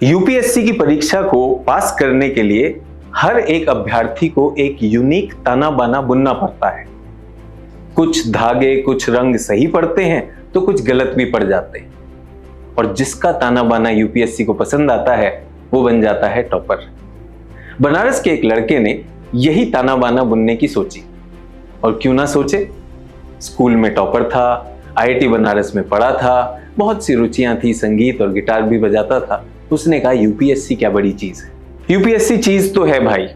UPSC की परीक्षा को पास करने के लिए हर एक अभ्यर्थी को एक यूनिक ताना बाना बुनना पड़ता है। कुछ धागे कुछ रंग सही पड़ते हैं तो कुछ गलत भी पड़ जाते हैं, और जिसका ताना बाना यूपीएससी को पसंद आता है वो बन जाता है टॉपर। बनारस के एक लड़के ने यही ताना बाना बुनने की सोची, और क्यों ना सोचे, स्कूल में टॉपर था, आईआईटी बनारस में पढ़ा था, बहुत सी रुचियां थी, संगीत और गिटार भी बजाता था। उसने कहा यूपीएससी क्या बड़ी चीज है। यूपीएससी चीज तो है भाई।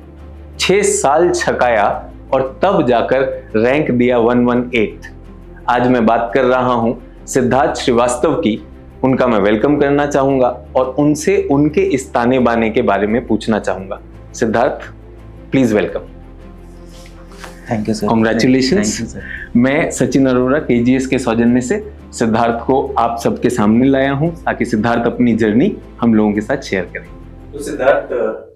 6 साल छकाया और तब जाकर रैंक दिया 118। आज मैं बात कर रहा हूं सिद्धार्थ श्रीवास्तव की। उनका मैं वेलकम करना चाहूंगा और उनसे उनके इस ताने बाने के बारे में पूछना चाहूंगा। Siddharth, please welcome. Thank you sir. Congratulations. मैं सचिन अरोड़ा केजीएस के सौजन्य से सिद्धार्थ को आप सबके सामने लाया हूं ताकि सिद्धार्थ अपनी जर्नी हम लोगों के साथ शेयर करें। तो सिद्धार्थ,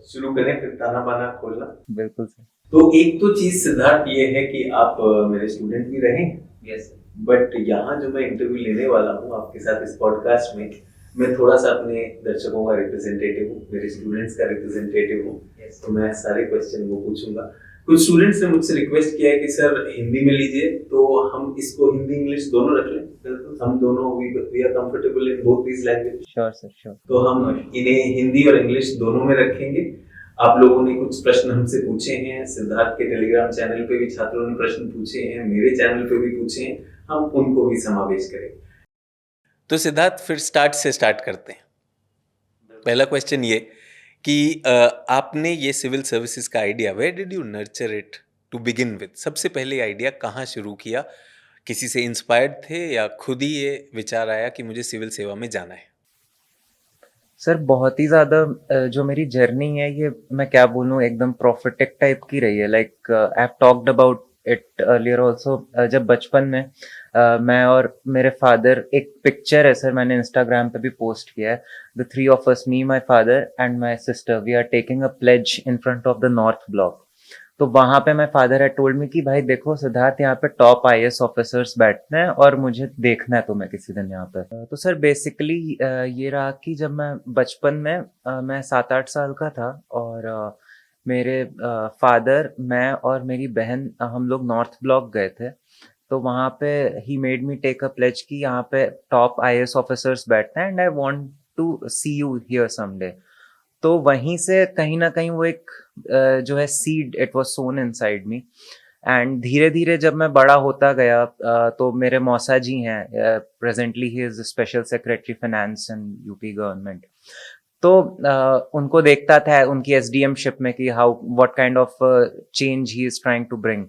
शुरू करें फिर ताना बाना खोलना। बिल्कुल सर। तो एक तो चीज सिद्धार्थ ये है कि आप मेरे स्टूडेंट भी रहे। यस। बट यहाँ जो मैं इंटरव्यू लेने वाला हूँ आपके साथ इस पॉडकास्ट में, मैं थोड़ा सा अपने दर्शकों का रिप्रेजेंटेटिव हूँ, मेरे स्टूडेंट्स का रिप्रेजेंटेटिव हूँ। तो मैं सारे क्वेश्चन वो पूछूंगा। कुछ स्टूडेंट्स ने मुझसे रिक्वेस्ट किया है कि सर हिंदी में लीजिए, तो हम इसको हिंदी इंग्लिश दोनों रख लें। हम दोनों we are comfortable in both these language. Sure sir, sure. तो हम इन्हें हिंदी और इंग्लिश दोनों में रखेंगे। आप लोगों ने कुछ प्रश्न हमसे पूछे हैं, सिद्धार्थ के टेलीग्राम चैनल पे भी छात्रों ने प्रश्न पूछे हैं, मेरे चैनल पे भी पूछे हैं, हम उनको भी समावेश करेंगे। तो सिद्धार्थ, फिर स्टार्ट करते हैं। पहला क्वेश्चन ये कि आपने ये सिविल सर्विसेज का idea, where did you nurture it to begin with? सबसे पहले आइडिया कहाँ शुरू किया? किसी से इंस्पायर्ड थे या खुद ही ये विचार आया कि मुझे सिविल सेवा में जाना है? सर बहुत ही ज़्यादा जो मेरी जर्नी है ये मैं क्या बोलूँ एकदम प्रोफेटिक टाइप की रही है। Like I have talked about it earlier also. जब बचपन में मैं और मेरे फादर, एक पिक्चर है सर, मैंने इंस्टाग्राम पे भी पोस्ट किया है। The three of us, me, my father and my sister, we are taking a pledge in front of the North Block. तो वहां पे माई फादर है टोल्ड मी कि भाई देखो सिद्धार्थ, यहाँ पे टॉप आईएएस ऑफिसर्स बैठते हैं और मुझे देखना है तुम्हें किसी दिन यहाँ पे। तो सर बेसिकली ये रहा कि जब मैं बचपन में मैं 7-8 साल का था और मेरे फादर, मैं और मेरी बहन हम लोग नॉर्थ ब्लॉक गए थे। तो वहाँ पे he made me take a pledge कि यहाँ पे टॉप आईएएस ऑफिसर्स बैठते हैं and I want to see you here someday. तो वहीं से कहीं ना कहीं वो एक जो है seed, it was sown inside me. And धीरे धीरे जब मैं बड़ा होता गया तो मेरे मौसा जी हैं, presently he is special secretary finance in UP government. तो उनको देखता था उनकी एसडीएमशिप में कि how what kind of change he is trying to bring.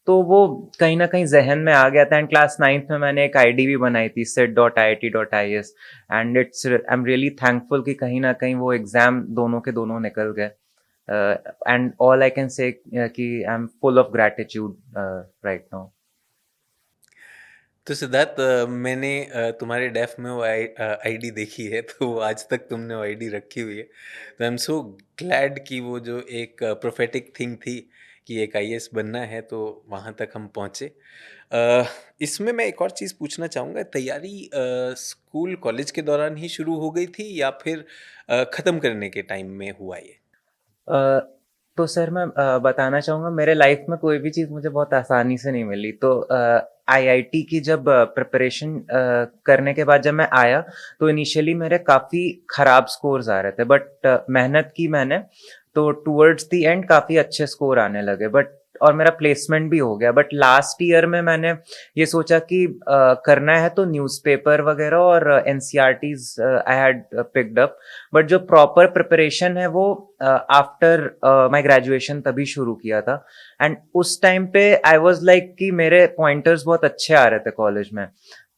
तो वो कहीं ना कहीं जहन में आ गया था। एंड क्लास 9th में मैंने एक आईडी भी बनाई थी, sit.iit.is। And it's, I am really thankful कि कहीं ना कहीं वो एग्जाम दोनों के दोनों निकल गए। And all I can say कि I am full of gratitude right now. तो सिद्धार्थ, मैंने तुम्हारे डेफ में वो आईडी देखी है, तो आज तक तुमने वो आईडी रखी हुई है। तो आई एम सो ग्लैड कि वो जो एक प्रोफेटिक थिंग थी कि एक आईएएस बनना है, तो वहाँ तक हम पहुँचे। इसमें मैं एक और चीज़ पूछना चाहूँगा, तैयारी स्कूल कॉलेज के दौरान ही शुरू हो गई थी या फिर ख़त्म करने के टाइम में हुआ ये? तो सर मैं बताना चाहूँगा, मेरे लाइफ में कोई भी चीज़ मुझे बहुत आसानी से नहीं मिली। तो आईआईटी की जब प्रिपरेशन करने के बाद जब मैं आया तो इनिशियली मेरे काफ़ी ख़राब स्कोर्स आ रहे थे, बट मेहनत की मैंने, तो टूवर्ड्स द एंड काफ़ी अच्छे स्कोर आने लगे। बट और मेरा प्लेसमेंट भी हो गया। बट लास्ट ईयर में मैंने ये सोचा कि करना है तो न्यूज़पेपर वगैरह और NCERTs I had picked up. But जो प्रॉपर प्रिपरेशन है वो आफ्टर माय ग्रेजुएशन तभी शुरू किया था। एंड उस टाइम पे आई वाज लाइक कि मेरे पॉइंटर्स बहुत अच्छे आ रहे थे कॉलेज में।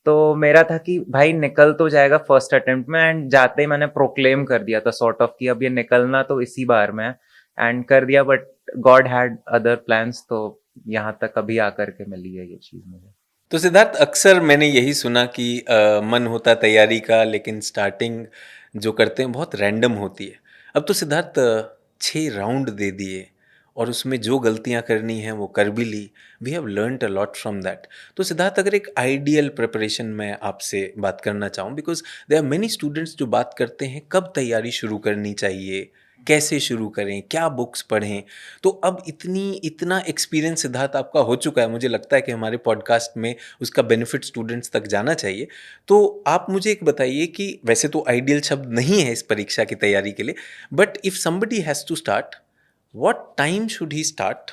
तो मेरा था कि भाई निकल तो जाएगा फर्स्ट अटेम्प्ट में। एंड जाते ही मैंने प्रोक्लेम कर दिया था सॉर्ट ऑफ कि अब ये निकलना तो इसी बार में है। एंड कर दिया, but God had other plans, तो यहाँ तक अभी आकर के मिली है ये चीज़ मुझे। तो सिद्धार्थ, अक्सर मैंने यही सुना कि मन होता तैयारी का, लेकिन स्टार्टिंग जो करते हैं बहुत रैंडम होती है। अब तो सिद्धार्थ 6 राउंड दे दिए और उसमें जो गलतियां करनी है वो कर भी ली। We have learned a lot from that. तो सिद्धार्थ, अगर एक आइडियल प्रिपरेशन में आपसे बात करना चाहूँ, because there are many students जो बात करते हैं कब तैयारी शुरू करनी चाहिए, कैसे शुरू करें, क्या बुक्स पढ़ें, तो अब इतना एक्सपीरियंस सिद्धार्थ आपका हो चुका है, मुझे लगता है कि हमारे पॉडकास्ट में उसका बेनिफिट स्टूडेंट्स तक जाना चाहिए। तो आप मुझे एक बताइए कि वैसे तो आइडियल शब्द नहीं है इस परीक्षा की तैयारी के लिए, but if somebody has to start, what time should he start?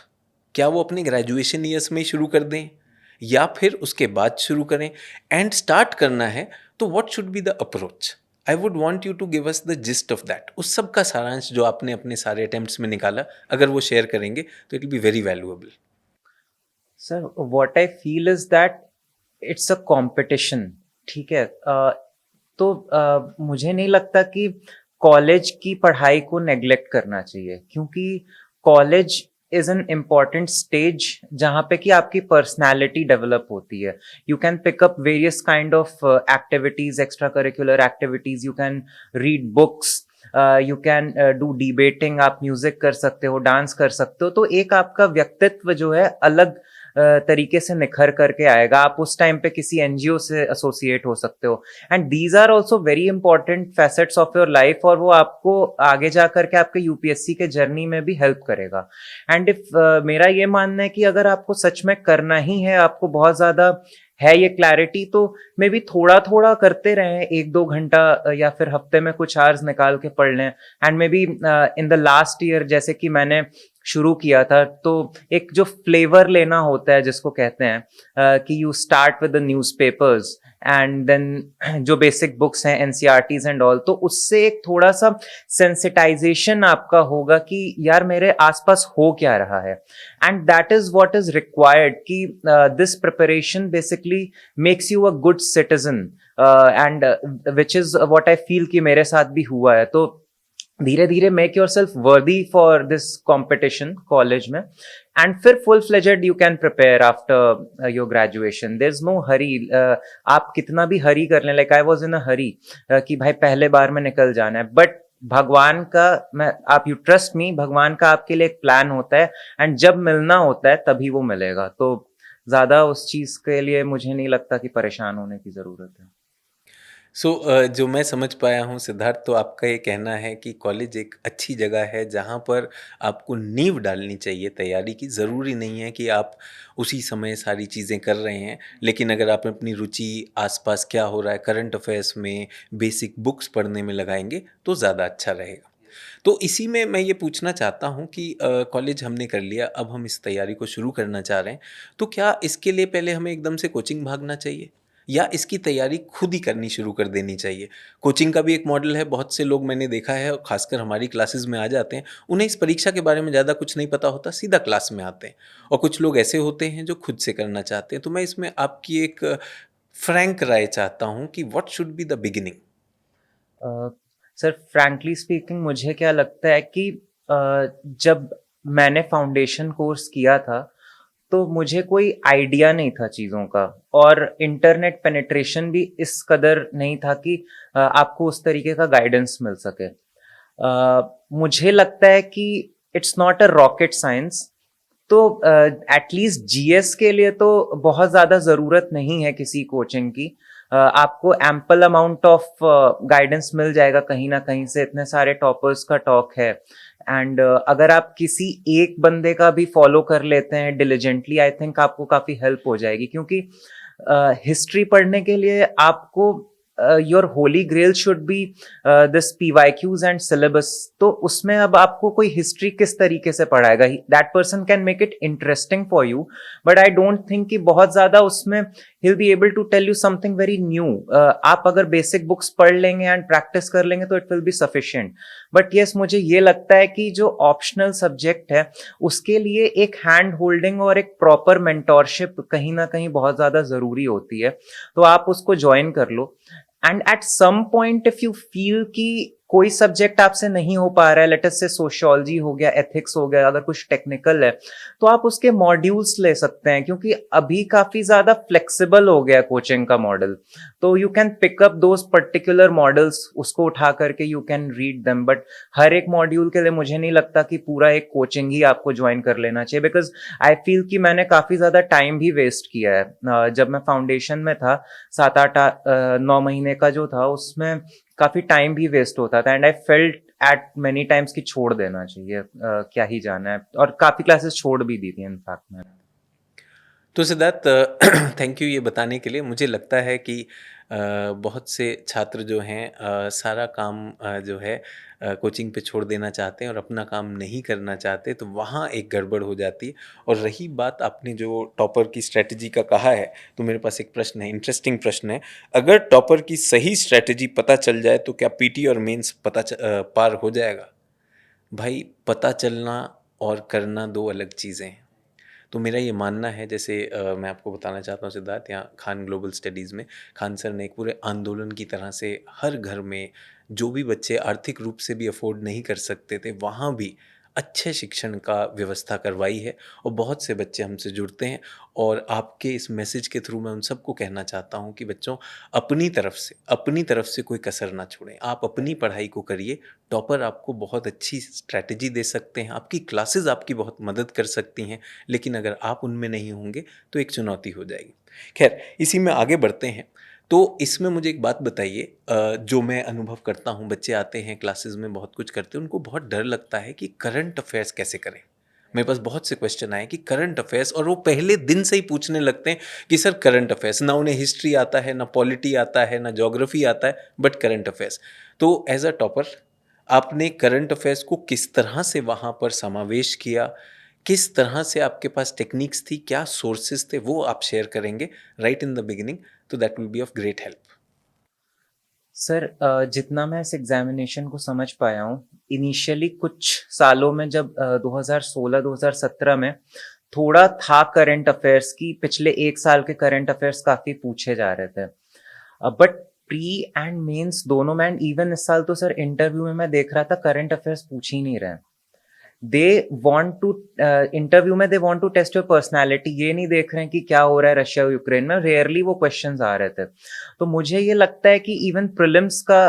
क्या वो अपने ग्रेजुएशन ईयर्स में ही शुरू कर दें या फिर उसके बाद शुरू करें? एंड स्टार्ट करना है तो what should be the approach? I would want you to give us the gist of that, उस सब का सारांश जो आपने अपने सारे अटेम्प्ट्स में निकाला, अगर वो शेयर करेंगे तो it will be very valuable. Sir what I feel is that it's a competition, ठीक है। तो मुझे नहीं लगता कि कॉलेज की पढ़ाई को नेग्लेक्ट करना चाहिए, क्योंकि college is an important stage जहाँ पे कि आपकी पर्सनैलिटी डेवलप होती है। You can pick up various kind of activities, extra curricular activities, you can read books, you can do debating, आप म्यूजिक कर सकते हो, डांस कर सकते हो। तो एक आपका व्यक्तित्व जो है अलग तरीके से निखर करके आएगा। आप उस टाइम पे किसी एनजीओ से एसोसिएट हो सकते हो, and these are also very important facets of your life, और वो आपको आगे जा करके आपके यूपीएससी के जर्नी में भी हेल्प करेगा। एंड इफ मेरा ये मानना है कि अगर आपको सच में करना ही है, आपको बहुत ज्यादा है ये क्लैरिटी, तो मे बी थोड़ा थोड़ा करते रहें, 1-2 घंटा या फिर हफ्ते में कुछ आवर्स निकाल के पढ़ लें। And may be in the last year, जैसे कि मैंने शुरू किया था, तो एक जो फ्लेवर लेना होता है जिसको कहते हैं कि you start with the newspapers and then जो बेसिक बुक्स हैं एनसीईआरटीज एंड ऑल, तो उससे एक थोड़ा सा सेंसिटाइजेशन आपका होगा कि यार मेरे आसपास हो क्या रहा है। And that is what is required कि this preparation basically makes you a good citizen, and which is what I feel कि मेरे साथ भी हुआ है। तो धीरे धीरे make yourself worthy for this competition college में, एंड फिर full fledged you can prepare after your graduation. There is no hurry. आप कितना भी हरी कर लें, लाइक आई वॉज इन अ हरी कि भाई पहले बार में निकल जाना है, बट भगवान का, आप यू ट्रस्ट मी, भगवान का आपके लिए एक प्लान होता है, एंड जब मिलना होता है तभी वो मिलेगा। तो ज्यादा उस चीज के लिए मुझे नहीं लगता कि परेशान होने की जरूरत है। सो जो मैं समझ पाया हूँ सिद्धार्थ, तो आपका ये कहना है कि कॉलेज एक अच्छी जगह है जहाँ पर आपको नींव डालनी चाहिए तैयारी की। ज़रूरी नहीं है कि आप उसी समय सारी चीज़ें कर रहे हैं, लेकिन अगर आप अपनी रुचि आसपास क्या हो रहा है करंट अफेयर्स में, बेसिक बुक्स पढ़ने में लगाएंगे तो ज़्यादा अच्छा रहेगा। तो इसी में मैं ये पूछना चाहता हूँ कि कॉलेज हमने कर लिया, अब हम इस तैयारी को शुरू करना चाह रहे हैं, तो क्या इसके लिए पहले हमें एकदम से कोचिंग भागना चाहिए या इसकी तैयारी खुद ही करनी शुरू कर देनी चाहिए? कोचिंग का भी एक मॉडल है, बहुत से लोग मैंने देखा है और खासकर हमारी क्लासेस में आ जाते हैं, उन्हें इस परीक्षा के बारे में ज़्यादा कुछ नहीं पता होता, सीधा क्लास में आते हैं। और कुछ लोग ऐसे होते हैं जो खुद से करना चाहते हैं। तो मैं इसमें आपकी एक फ्रैंक राय चाहता हूँ कि what should be the beginning? Sir frankly speaking, मुझे क्या लगता है कि जब मैंने फाउंडेशन कोर्स किया था तो मुझे कोई आइडिया नहीं था चीज़ों का, और इंटरनेट पेनिट्रेशन भी इस कदर नहीं था कि आपको उस तरीके का गाइडेंस मिल सके। मुझे लगता है कि it's not a rocket science. तो एटलीस्ट जीएस के लिए तो बहुत ज़्यादा ज़रूरत नहीं है किसी कोचिंग की। आपको एम्पल अमाउंट ऑफ गाइडेंस मिल जाएगा कहीं ना कहीं से, इतने सारे टॉपर्स का टॉक है। एंड अगर आप किसी एक बंदे का भी फॉलो कर लेते हैं डिलिजेंटली, आई थिंक आपको काफ़ी हेल्प हो जाएगी। क्योंकि हिस्ट्री पढ़ने के लिए आपको your holy grail should be this PYQs and syllabus. तो उसमें अब आपको कोई हिस्ट्री किस तरीके से पढ़ाएगा? That person can make it interesting for you, but I don't think कि बहुत ज्यादा उसमें he'll be able to tell you something very new. आप अगर बेसिक बुक्स पढ़ लेंगे एंड प्रैक्टिस कर लेंगे तो it will be sufficient. But yes, मुझे ये लगता है कि जो ऑप्शनल सब्जेक्ट है उसके लिए एक हैंड होल्डिंग और एक प्रॉपर मेंटोरशिप कहीं ना कहीं बहुत ज्यादा जरूरी होती है। तो आप उसको ज्वाइन कर लो, and at some point if you feel कि कोई सब्जेक्ट आपसे नहीं हो पा रहा है, लेट अस से सोशियोलॉजी हो गया, एथिक्स हो गया, अगर कुछ टेक्निकल है तो आप उसके मॉड्यूल्स ले सकते हैं, क्योंकि अभी काफी ज्यादा फ्लेक्सिबल हो गया कोचिंग का मॉडल। तो you can pick up those particular models, उसको उठा करके you can read them. But हर एक मॉड्यूल के लिए मुझे नहीं लगता कि पूरा एक कोचिंग ही आपको ज्वाइन कर लेना चाहिए, बिकॉज आई फील कि मैंने काफी ज्यादा टाइम भी वेस्ट किया है। जब मैं फाउंडेशन में था, 7-8-9 महीने का जो था, उसमें काफी टाइम भी वेस्ट होता था, and I felt at many times कि छोड़ देना चाहिए, क्या ही जाना है, और काफी क्लासेस छोड़ भी दी थी इनफैक्ट मैंने। तो सिद्धार्थ, थैंक यू ये बताने के लिए। मुझे लगता है कि बहुत से छात्र जो हैं सारा काम जो है कोचिंग पे छोड़ देना चाहते हैं और अपना काम नहीं करना चाहते, तो वहाँ एक गड़बड़ हो जाती है। और रही बात आपने जो टॉपर की स्ट्रैटेजी का कहा है, तो मेरे पास एक प्रश्न है, इंटरेस्टिंग प्रश्न है। अगर टॉपर की सही स्ट्रैटेजी पता चल जाए तो क्या पीटी और मेंस पार हो जाएगा? भाई, पता चलना और करना दो अलग चीज़ें हैं। तो मेरा ये मानना है, जैसे मैं आपको बताना चाहता हूँ सिद्धार्थ, यहाँ खान ग्लोबल स्टडीज़ में खान सर ने एक पूरे आंदोलन की तरह से हर घर में जो भी बच्चे आर्थिक रूप से भी अफोर्ड नहीं कर सकते थे, वहाँ भी अच्छे शिक्षण का व्यवस्था करवाई है। और बहुत से बच्चे हमसे जुड़ते हैं, और आपके इस मैसेज के थ्रू मैं उन सबको कहना चाहता हूँ कि बच्चों, अपनी तरफ से कोई कसर ना छोड़ें। आप अपनी पढ़ाई को करिए। टॉपर आपको बहुत अच्छी स्ट्रैटेजी दे सकते हैं, आपकी क्लासेस आपकी बहुत मदद कर सकती हैं, लेकिन अगर आप उनमें नहीं होंगे तो एक चुनौती हो जाएगी। खैर, इसी में आगे बढ़ते हैं। तो इसमें मुझे एक बात बताइए, जो मैं अनुभव करता हूँ, बच्चे आते हैं क्लासेस में, बहुत कुछ करते हैं, उनको बहुत डर लगता है कि करंट अफेयर्स कैसे करें। मेरे पास बहुत से क्वेश्चन आए कि करंट अफेयर्स, और वो पहले दिन से ही पूछने लगते हैं कि सर करंट अफेयर्स, ना उन्हें हिस्ट्री आता है, ना पॉलिटी आता है, ना ज्योग्राफी आता है, बट करंट अफेयर्स। तो एज अ टॉपर, आपने करंट अफेयर्स को किस तरह से वहाँ पर समावेश किया, किस तरह से आपके पास टेक्निक्स थी, क्या सोर्सेज थे, वो आप शेयर करेंगे राइट इन द बिगिनिंग, तो that will be of great help. Sir, जितना मैं इस एग्जामिनेशन को समझ पाया हूँ, इनिशियली कुछ सालों में, जब 2016-2017 में थोड़ा था करंट अफेयर्स की, पिछले एक साल के करंट अफेयर्स काफी पूछे जा रहे थे। बट प्री एंड मेंस दोनों में, एंड इवन इस साल तो सर इंटरव्यू में मैं देख रहा था करंट अफेयर्स पूछ ही नहीं रहे। दे वांट टू, इंटरव्यू में they want to test your personality, ये नहीं देख रहे हैं कि क्या हो रहा है रशिया और यूक्रेन में। रेयरली वो क्वेश्चंस आ रहे थे। तो मुझे ये लगता है कि इवन प्रीलिम्स का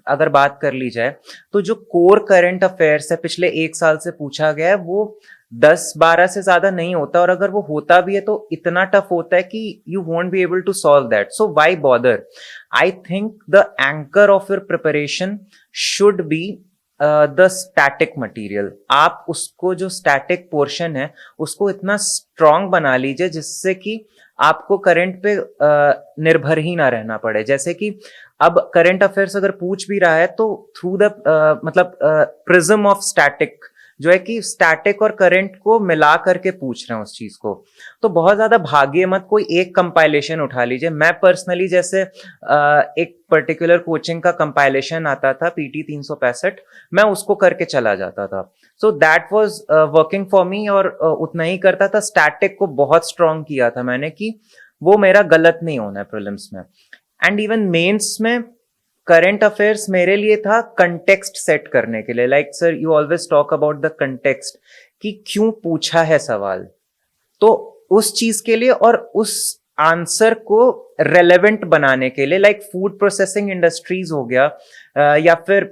अगर बात कर ली जाए, तो जो कोर करंट अफेयर्स है पिछले एक साल से पूछा गया है, वो 10-12 से ज्यादा नहीं होता, और अगर वो होता भी है तो इतना टफ होता है कि you won't be able to solve that. So why bother? I think the anchor of your preparation should be the static material. आप उसको, जो स्टैटिक पोर्शन है, उसको इतना स्ट्रांग बना लीजिए जिससे कि आपको करंट पे निर्भर ही ना रहना पड़े। जैसे कि अब करंट अफेयर्स अगर पूछ भी रहा है तो थ्रू द मतलब प्रिज्म ऑफ स्टैटिक, जो है कि स्टैटिक और करंट को मिला करके पूछ रहे हैं उस चीज को। तो बहुत ज्यादा भागिए मत, कोई एक कंपाइलेशन उठा लीजिए। मैं पर्सनली जैसे एक पर्टिकुलर कोचिंग का कंपाइलेशन आता था, पीटी 365, मैं उसको करके चला जाता था। So that was working for me, और उतना ही करता था। स्टैटिक को बहुत स्ट्रांग किया था मैंने कि वो मेरा गलत नहीं होना है प्रीलिम्स में। एंड इवन मेंस में करंट अफेयर्स मेरे लिए था कंटेक्स्ट सेट करने के लिए। Like sir, you always talk about the context, कि क्यों पूछा है सवाल, तो उस चीज के लिए और उस आंसर को रेलेवेंट बनाने के लिए, लाइक फूड प्रोसेसिंग इंडस्ट्रीज हो गया, या फिर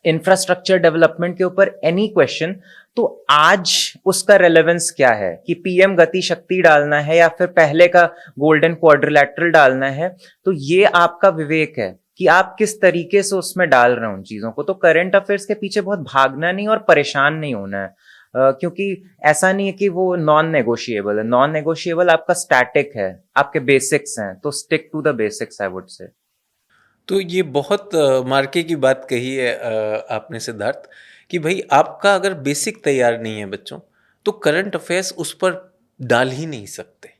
इंफ्रास्ट्रक्चर डेवलपमेंट के ऊपर एनी क्वेश्चन, तो आज उसका रेलेवेंस क्या है, कि पीएम गति शक्ति डालना है या फिर पहले का गोल्डन क्वाड्रिलैटरल डालना है। तो ये आपका विवेक है कि आप किस तरीके से उसमें डाल रहे हो उन चीजों को। तो करंट अफेयर्स के पीछे बहुत भागना नहीं और परेशान नहीं होना है, क्योंकि ऐसा नहीं है कि वो नॉन नेगोशिएबल है। नॉन नेगोशिएबल आपका स्टैटिक है, आपके बेसिक्स हैं, तो stick to the basics, I would say. तो ये बहुत मार्के की बात कही है आपने सिद्धार्थ, कि भाई आपका अगर बेसिक तैयार नहीं है बच्चों, तो करंट अफेयर्स उस पर डाल ही नहीं सकते।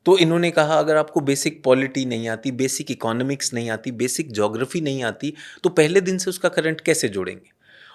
तो इन्होंने कहा अगर आपको बेसिक पॉलिटी नहीं आती, बेसिक इकोनॉमिक्स नहीं आती, बेसिक ज्योग्राफी नहीं आती, तो पहले दिन से उसका करंट कैसे जोड़ेंगे।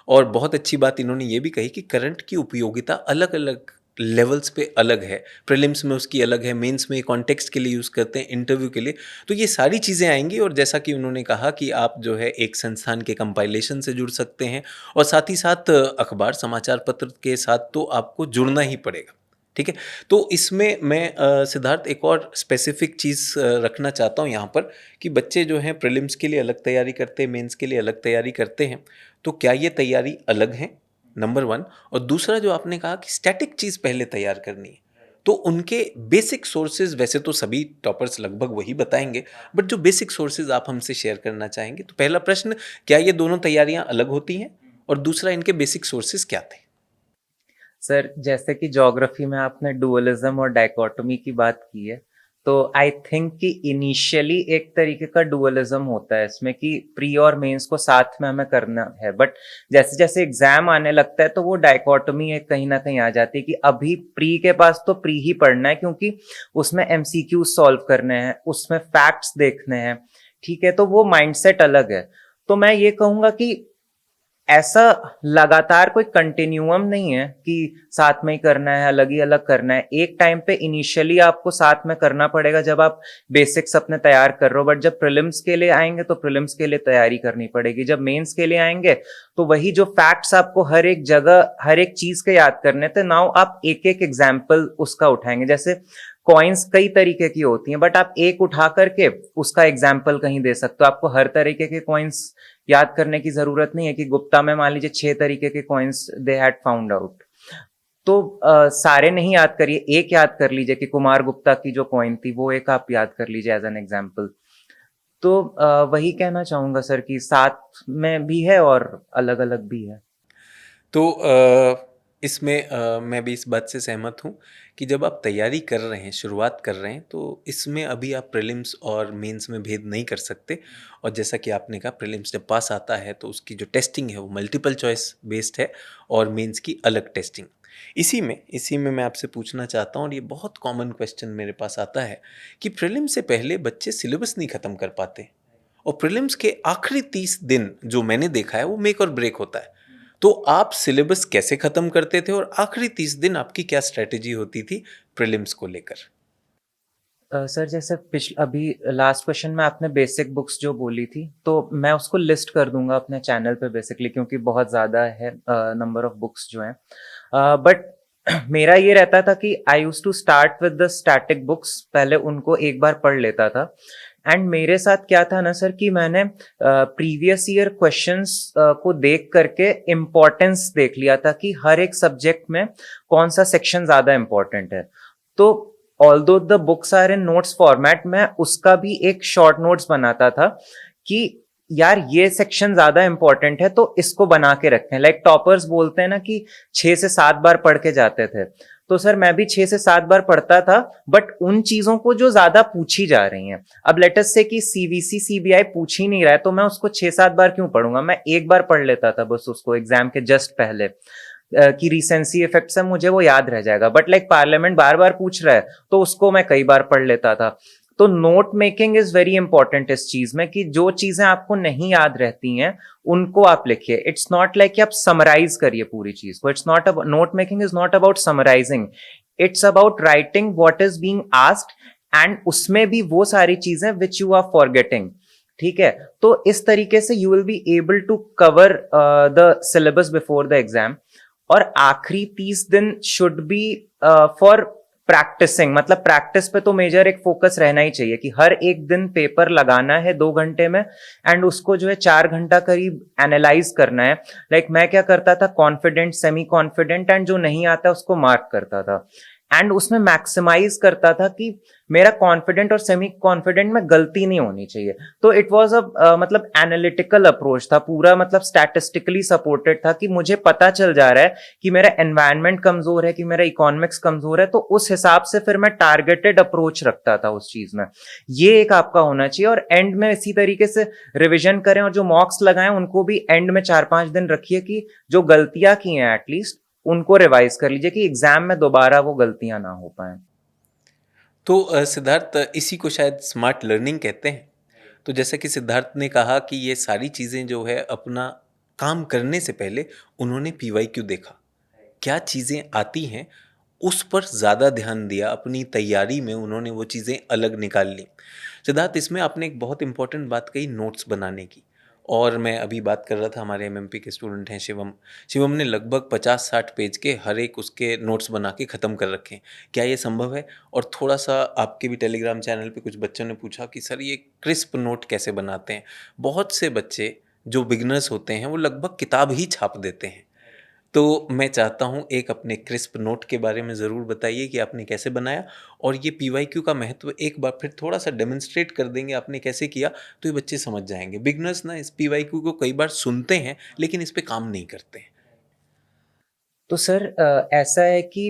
और बहुत अच्छी बात इन्होंने ये भी कही कि करंट की उपयोगिता अलग अलग लेवल्स पे अलग है, प्रीलिम्स में उसकी अलग है, मेंस में कॉन्टेक्स्ट के लिए यूज़ करते हैं, इंटरव्यू के लिए। तो ये सारी चीज़ें आएंगी और जैसा कि उन्होंने कहा कि आप जो है एक संस्थान के कंपाइलेशन से जुड़ सकते हैं और साथ ही साथ अखबार समाचार पत्र के साथ तो आपको जुड़ना ही पड़ेगा। ठीक है, तो इसमें मैं सिद्धार्थ एक और स्पेसिफिक चीज़ रखना चाहता हूँ यहाँ पर कि बच्चे जो हैं प्रीलिम्स के लिए अलग तैयारी करते हैं, मेंस के लिए अलग तैयारी करते हैं, तो क्या ये तैयारी अलग है, नंबर वन। और दूसरा जो आपने कहा कि स्टैटिक चीज़ पहले तैयार करनी है, तो उनके बेसिक सोर्सेज वैसे तो सभी टॉपर्स लगभग वही बताएंगे, बट जो बेसिक सोर्सेज आप हमसे शेयर करना चाहेंगे, तो पहला प्रश्न, क्या ये दोनों तैयारियां अलग होती हैं, और दूसरा इनके बेसिक सोर्सेज क्या थे? सर जैसे कि ज्योग्राफी में आपने डुअलिज्म और डाइकोटोमी की बात की है, तो आई थिंक कि इनिशियली एक तरीके का डुअलिज्म होता है इसमें कि प्री और मेंस को साथ में हमें करना है, बट जैसे जैसे एग्जाम आने लगता है तो वो डाइकोटोमी एक कहीं ना कहीं आ जाती है कि अभी प्री के पास तो प्री ही पढ़ना है क्योंकि उसमें एमसीक्यू सॉल्व करने हैं, उसमें फैक्ट्स देखने हैं। ठीक है, तो वो माइंडसेट अलग है। तो मैं ये कहूंगा कि ऐसा लगातार कोई कंटिन्यूअम नहीं है कि साथ में ही करना है, अलग ही अलग करना है। एक टाइम पे इनिशियली आपको साथ में करना पड़ेगा जब आप बेसिक्स अपने तैयार कर रहे हो, बट जब प्रीलिम्स के लिए आएंगे तो प्रीलिम्स के लिए तैयारी करनी पड़ेगी। जब मेंस के लिए आएंगे तो वही जो फैक्ट्स आपको हर एक जगह हर एक चीज के याद करने थे, नाउ आप एक एक एग्जाम्पल उसका उठाएंगे। जैसे कॉइन्स कई तरीके की होती हैं, बट आप एक उठा करके उसका एग्जाम्पल कहीं दे सकते हो। आपको हर तरीके के कॉइन्स याद करने की जरूरत नहीं है कि गुप्ता में मान लीजिए 6 तरीके के coins they had found out, तो सारे नहीं याद करिए, एक याद कर लीजिए कि कुमार गुप्ता की जो कॉइन थी वो एक आप याद कर लीजिए एज एन एग्जाम्पल। तो वही कहना चाहूंगा सर कि साथ में भी है और अलग अलग भी है। तो इसमें मैं भी इस बात से सहमत हूँ कि जब आप तैयारी कर रहे हैं, शुरुआत कर रहे हैं, तो इसमें अभी आप प्रीलिम्स और मेंस में भेद नहीं कर सकते। और जैसा कि आपने कहा, प्रीलिम्स जब पास आता है तो उसकी जो टेस्टिंग है वो मल्टीपल चॉइस बेस्ड है और मेंस की अलग टेस्टिंग। इसी में मैं आपसे पूछना चाहता हूँ, और ये बहुत कॉमन क्वेश्चन मेरे पास आता है कि प्रीलिम्स से पहले बच्चे सिलेबस नहीं ख़त्म कर पाते, और प्रीलिम्स के आखिरी 30 दिन जो मैंने देखा है वो मेक और ब्रेक होता है। तो आप सिलेबस कैसे खत्म करते थे और आखिरी 30 दिन आपकी क्या स्ट्रेटेजी होती थी प्रीलिम्स को लेकर? सर जैसे अभी लास्ट क्वेश्चन में आपने बेसिक बुक्स जो बोली थी, तो मैं उसको लिस्ट कर दूंगा अपने चैनल पे बेसिकली, क्योंकि बहुत ज़्यादा है नंबर ऑफ बुक्स जो हैं। बट मेरा ये रहता था कि I use to start with the static books, पहले उनको एक बार पढ़ लेता था। एंड मेरे साथ क्या था ना सर कि मैंने प्रीवियस ईयर क्वेश्चंस को देख करके इम्पोर्टेंस देख लिया था कि हर एक सब्जेक्ट में कौन सा सेक्शन ज्यादा इम्पोर्टेंट है। तो although the books are in notes format, मैं उसका भी एक शॉर्ट नोट्स बनाता था कि यार ये सेक्शन ज्यादा इंपॉर्टेंट है तो इसको बना के रखें। लाइक टॉपर्स बोलते हैं ना कि 6 से 7 बार पढ़ के जाते थे, तो सर मैं भी 6 से 7 बार पढ़ता था, बट उन चीजों को जो ज्यादा पूछी जा रही हैं। अब लेट अस से कि सीवीसी सीबीआई पूछ ही नहीं रहा है, तो मैं उसको 6-7 बार क्यों पढ़ूंगा, मैं एक बार पढ़ लेता था बस उसको एग्जाम के जस्ट पहले कि रिसेंसी इफेक्ट से मुझे वो याद रह जाएगा। बट लाइक पार्लियामेंट बार बार पूछ रहा है तो उसको मैं कई बार पढ़ लेता था। तो note making is very important इस चीज में कि जो चीजें आपको नहीं याद रहती हैं उनको आप लिखिए। इट्स नॉट लाइक कि आप समराइज करिए पूरी चीज को। It's not note making is not about summarising, it's about writing what is being asked, and उसमें भी वो सारी चीजें विच यू आर फॉरगेटिंग। ठीक है, तो इस तरीके से you will be able to cover the syllabus before the exam. और आखिरी 30 दिन शुड बी फॉर प्रैक्टिसिंग, मतलब प्रैक्टिस पे तो मेजर एक फोकस रहना ही चाहिए कि हर एक दिन पेपर लगाना है 2 घंटे में, एंड उसको जो है 4 घंटा करीब एनालाइज करना है। लाइक मैं क्या करता था, कॉन्फिडेंट, सेमी कॉन्फिडेंट, एंड जो नहीं आता उसको मार्क करता था, एंड उसमें मैक्सिमाइज करता था कि मेरा कॉन्फिडेंट और सेमी कॉन्फिडेंट में गलती नहीं होनी चाहिए। तो इट वाज अ मतलब एनालिटिकल अप्रोच था पूरा, मतलब स्टैटिस्टिकली सपोर्टेड था कि मुझे पता चल जा रहा है कि मेरा एनवायरनमेंट कमजोर है, कि मेरा इकोनॉमिक्स कमजोर है, तो उस हिसाब से फिर मैं टारगेटेड अप्रोच रखता था उस चीज में। ये एक आपका होना चाहिए, और एंड में इसी तरीके से रिविजन करें, और जो मॉक्स लगाएं उनको भी एंड में 4-5 दिन रखिए कि जो गलतियां की हैं एटलीस्ट उनको रिवाइज कर लीजिए कि एग्जाम में दोबारा वो गलतियां ना हो पाए। तो सिद्धार्थ, इसी को शायद स्मार्ट लर्निंग कहते हैं। तो जैसा कि सिद्धार्थ ने कहा कि ये सारी चीज़ें जो है अपना काम करने से पहले उन्होंने पीवाईक्यू देखा, क्या चीज़ें आती हैं उस पर ज़्यादा ध्यान दिया, अपनी तैयारी में उन्होंने वो चीज़ें अलग निकाल ली। सिद्धार्थ, इसमें आपने एक बहुत इंपॉर्टेंट बात कही, नोट्स बनाने की। और मैं अभी बात कर रहा था, हमारे एमएमपी के स्टूडेंट हैं शिवम। शिवम ने लगभग 50-60 पेज के हर एक उसके नोट्स बना के ख़त्म कर रखे हैं। क्या ये संभव है? और थोड़ा-सा आपके भी टेलीग्राम चैनल पे कुछ बच्चों ने पूछा कि सर ये क्रिस्प नोट कैसे बनाते हैं? बहुत से बच्चे जो बिगिनर्स होते हैं वो लगभग किताब ही छाप देते हैं। तो मैं चाहता हूँ एक अपने क्रिस्प नोट के बारे में ज़रूर बताइए कि आपने कैसे बनाया, और ये पीवाईक्यू का महत्व एक बार फिर थोड़ा-सा डेमोंस्ट्रेट कर देंगे आपने कैसे किया, तो ये बच्चे समझ जाएँगे। बिगिनर्स ना इस पीवाईक्यू को कई बार सुनते हैं लेकिन इस पे काम नहीं करते हैं। तो सर ऐसा है कि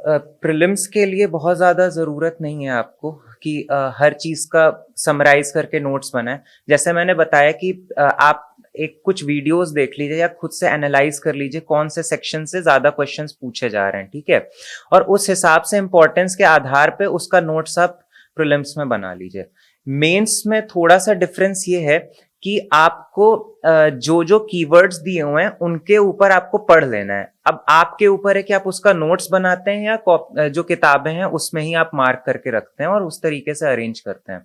प्रीलिम्स के लिए बहुत ज़्यादा ज़रूरत नहीं है आपको कि हर चीज़ का समराइज करके नोट्स बनाएं। जैसे मैंने बताया कि आप एक कुछ वीडियोस देख लीजिए या खुद से एनालाइज कर लीजिए कौन से सेक्शन से ज़्यादा क्वेश्चंस पूछे जा रहे हैं, ठीक है? और उस हिसाब से इंपॉर्टेंस के आधार पे उसका नोट्स आप प्रीलिम्स में बना लीजिए। मेंस में थोड़ा सा डिफरेंस ये है कि आपको जो जो कीवर्ड्स दिए हुए हैं उनके ऊपर आपको पढ़ लेना है। अब आपके ऊपर है कि आप उसका नोट्स बनाते हैं या जो किताबें हैं उसमें ही आप मार्क करके रखते हैं और उस तरीके से अरेंज करते हैं।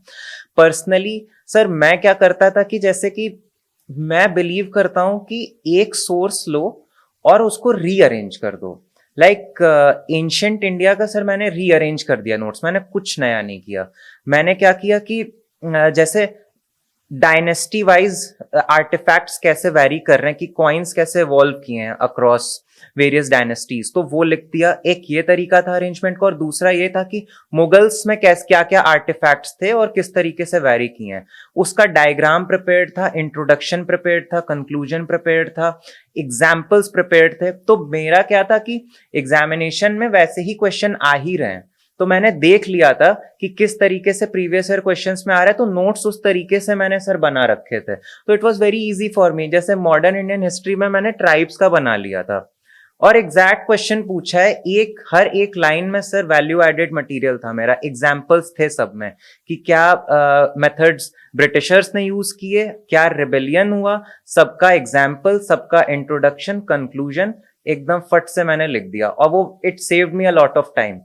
पर्सनली सर मैं क्या करता था कि जैसे कि मैं बिलीव करता हूं कि एक सोर्स लो और उसको रीअरेंज कर दो। लाइक एंशंट इंडिया का सर मैंने रीअरेंज कर दिया नोट्स, मैंने कुछ नया नहीं किया। मैंने क्या किया कि जैसे डायनेस्टी वाइज आर्टिफैक्ट्स कैसे वैरी कर रहे हैं, कि कॉइन्स कैसे इवॉल्व किए हैं अक्रॉस वेरियस डायनेस्टीज, तो वो लिख दिया। एक ये तरीका था अरेंजमेंट का, और दूसरा ये था कि मुगल्स में कैसे क्या क्या आर्टिफैक्ट्स थे और किस तरीके से वैरी किए हैं, उसका डायग्राम प्रिपेयर्ड था, इंट्रोडक्शन प्रिपेयर्ड था, कंक्लूजन प्रिपेयर्ड था, एग्जाम्पल्स प्रिपेयर्ड थे। तो मेरा क्या था कि एग्जामिनेशन में वैसे ही क्वेश्चन आ ही रहे हैं, तो मैंने देख लिया था कि किस तरीके से प्रीवियस ईयर क्वेश्चंस में आ रहा है, तो नोट्स उस तरीके से मैंने सर बना रखे थे। तो it was very easy for me. जैसे मॉडर्न इंडियन हिस्ट्री में मैंने ट्राइब्स का बना लिया था और एग्जैक्ट क्वेश्चन पूछा है, एक हर एक लाइन में सर वैल्यू एडेड मटेरियल था मेरा, एग्जांपल्स थे सब में कि क्या मेथड्स ब्रिटिशर्स ने यूज किए, क्या रिबेलियन हुआ, सबका एग्जाम्पल, सबका इंट्रोडक्शन, कंक्लूजन एकदम फट से मैंने लिख दिया, और वो it saved me a lot of time.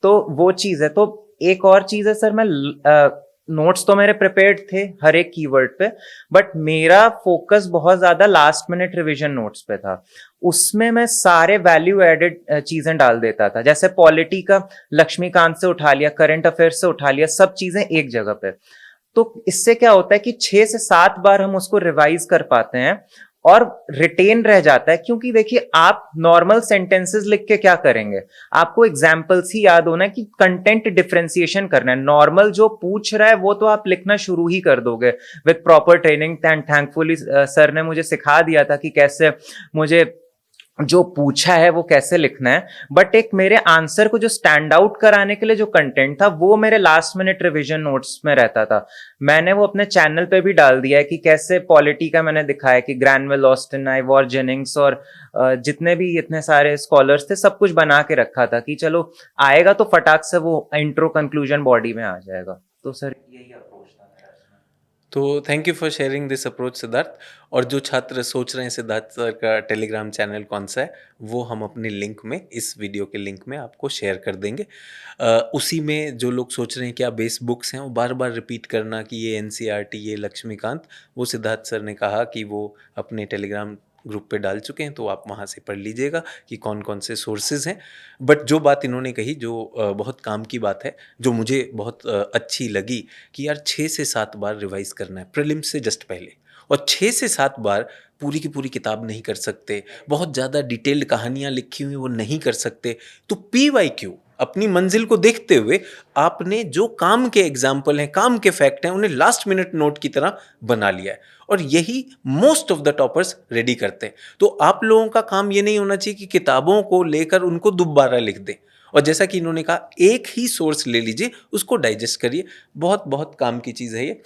तो वो चीज है। तो एक और चीज है सर, मैं नोट्स तो मेरे प्रिपेयर्ड थे हर एक कीवर्ड पे, बट मेरा फोकस बहुत ज्यादा लास्ट मिनट रिवीजन नोट्स पे था। उसमें मैं सारे वैल्यू एडेड चीजें डाल देता था। जैसे पॉलिटी का लक्ष्मीकांत से उठा लिया, करंट अफेयर्स से उठा लिया, सब चीजें एक जगह पे। तो इससे क्या होता है कि 6 से 7 बार हम उसको रिवाइज कर पाते हैं और रिटेन रह जाता है। क्योंकि देखिए आप नॉर्मल सेंटेंसेस लिख के क्या करेंगे, आपको एग्जाम्पल्स ही याद होना है कि कंटेंट डिफरेंशिएशन करना है। नॉर्मल जो पूछ रहा है वो तो आप लिखना शुरू ही कर दोगे with proper training, and thankfully sir ने मुझे सिखा दिया था कि कैसे मुझे जो पूछा है वो कैसे लिखना है। बट एक मेरे आंसर को जो स्टैंड आउट कराने के लिए जो कंटेंट था वो मेरे लास्ट मिनट रिवीजन नोट्स में रहता था। मैंने वो अपने चैनल पे भी डाल दिया है कि कैसे पॉलिटी का मैंने दिखाया कि ग्रैनवेल, ऑस्टिन, आइवॉर जेनिंग्स और जितने भी इतने सारे स्कॉलर्स थे सब कुछ बना के रखा था कि चलो आएगा तो फटाक से वो इंट्रो कंक्लूजन बॉडी में आ जाएगा। तो सर यही अप्रोच था मेरा इसमें। तो thank you for sharing this approach Siddharth. और जो छात्र सोच रहे हैं सिद्धार्थ सर का टेलीग्राम चैनल कौन सा है, वो हम अपने लिंक में, इस वीडियो के लिंक में आपको शेयर कर देंगे। उसी में जो लोग सोच रहे हैं क्या बेस बुक्स हैं, वो बार बार रिपीट करना कि ये एनसीईआरटी, ये लक्ष्मीकांत, वो सिद्धार्थ सर ने कहा कि वो अपने टेलीग्राम ग्रुप पे डाल चुके हैं, तो आप वहाँ से पढ़ लीजिएगा कि कौन कौन से सोर्सेज हैं। बट जो बात इन्होंने कही, जो बहुत काम की बात है, जो मुझे बहुत अच्छी लगी, कि यार 6 से 7 बार रिवाइज करना है प्रीलिम्स से जस्ट पहले, और 6 से 7 बार पूरी की पूरी किताब नहीं कर सकते, बहुत ज़्यादा डिटेल्ड कहानियाँ लिखी हुई वो नहीं कर सकते। तो पीवाईक्यू अपनी मंजिल को देखते हुए आपने जो काम के एग्जाम्पल हैं, काम के फैक्ट हैं, उन्हें लास्ट मिनट नोट की तरह बना लिया है, और यही most of the toppers ready करते हैं। तो आप लोगों का काम ये नहीं होना चाहिए कि किताबों को लेकर उनको दोबारा लिख दें, और जैसा कि इन्होंने कहा एक ही सोर्स ले लीजिए, उसको डाइजेस्ट करिए। बहुत बहुत काम की चीज़ है ये।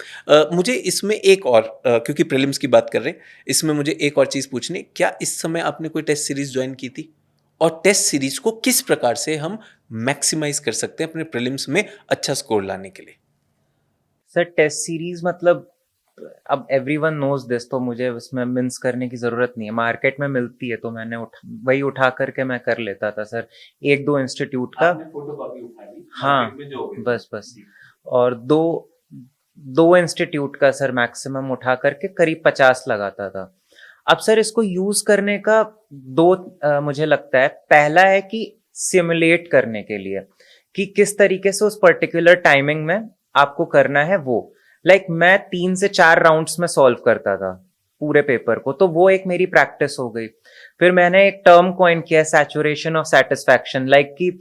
मुझे इसमें एक और क्योंकि प्रीलिम्स की बात कर रहे हैं, इसमें मुझे एक और चीज़ पूछनी, क्या इस समय आपने कोई टेस्ट सीरीज ज्वाइन की थी, और टेस्ट सीरीज को किस प्रकार से हम मैक्सिमाइज कर सकते हैं अपने प्रीलिम्स में अच्छा स्कोर लाने के लिए? सर टेस्ट सीरीज मतलब अब एवरीवन नोज दिस, तो मुझे उसमें मिन्स करने की जरूरत नहीं है, मार्केट में मिलती है तो मैंने वही उठा करके मैं कर लेता था सर। एक दो इंस्टीट्यूट का, फोटोकॉपी उठा ली हाँ मार्केट में जो होगी। बस बस, और दो दो इंस्टीट्यूट का सर मैक्सिमम उठा करके करीब 50 लगाता था। अब सर इसको यूज करने का दो मुझे लगता है, पहला है कि सिमुलेट करने के लिए कि किस तरीके से उस पर्टिकुलर टाइमिंग में आपको करना है वो, लाइक मैं 3 से 4 राउंड्स में सॉल्व करता था पूरे पेपर को, तो वो एक मेरी प्रैक्टिस हो गई। फिर मैंने एक टर्म कॉइन किया, सैचुरेशन ऑफ सेटिस्फैक्शन, लाइक कि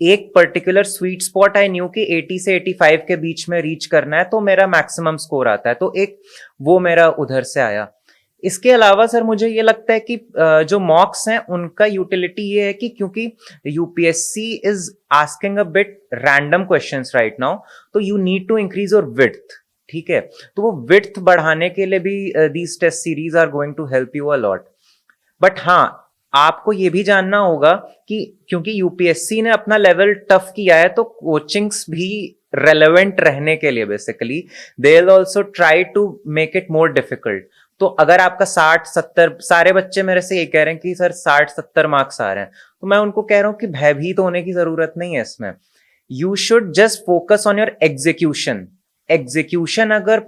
एक particular sweet spot I knew कि 80 से 85 के बीच में रीच करना है तो मेरा मैक्सिमम स्कोर आता है, तो एक वो मेरा उधर से आया। इसके अलावा सर मुझे ये लगता है कि जो मॉक्स हैं उनका यूटिलिटी ये है कि क्योंकि UPSC is asking a bit random questions right now, तो you need to increase your width, ठीक है, तो वो विड्थ बढ़ाने के लिए भी these test series are going to help you a lot. But हाँ, आपको ये भी जानना होगा कि क्योंकि यूपीएससी ने अपना लेवल टफ किया है, तो कोचिंग्स भी रेलेवेंट रहने के लिए basically they will also try to make it more difficult. तो अगर आपका 60-70, सारे बच्चे मेरे से ये कह रहे हैं कि सर 60-70 मार्क्स आ रहे हैं, तो मैं उनको कह रहा हूं कि भयभीत होने की जरूरत नहीं है इसमें। You should just focus on your execution. Execution अगर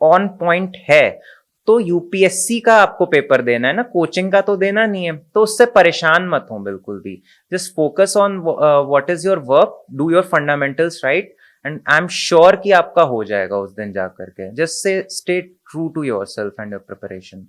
ऑन पॉइंट है तो यूपीएससी का आपको पेपर देना है ना, कोचिंग का तो देना नहीं है, तो उससे परेशान मत हो बिल्कुल भी। Just focus on what is your work, do your fundamentals right, and I am sure कि आपका हो जाएगा उस दिन जा करके। Just say stay true to yourself and your preparation.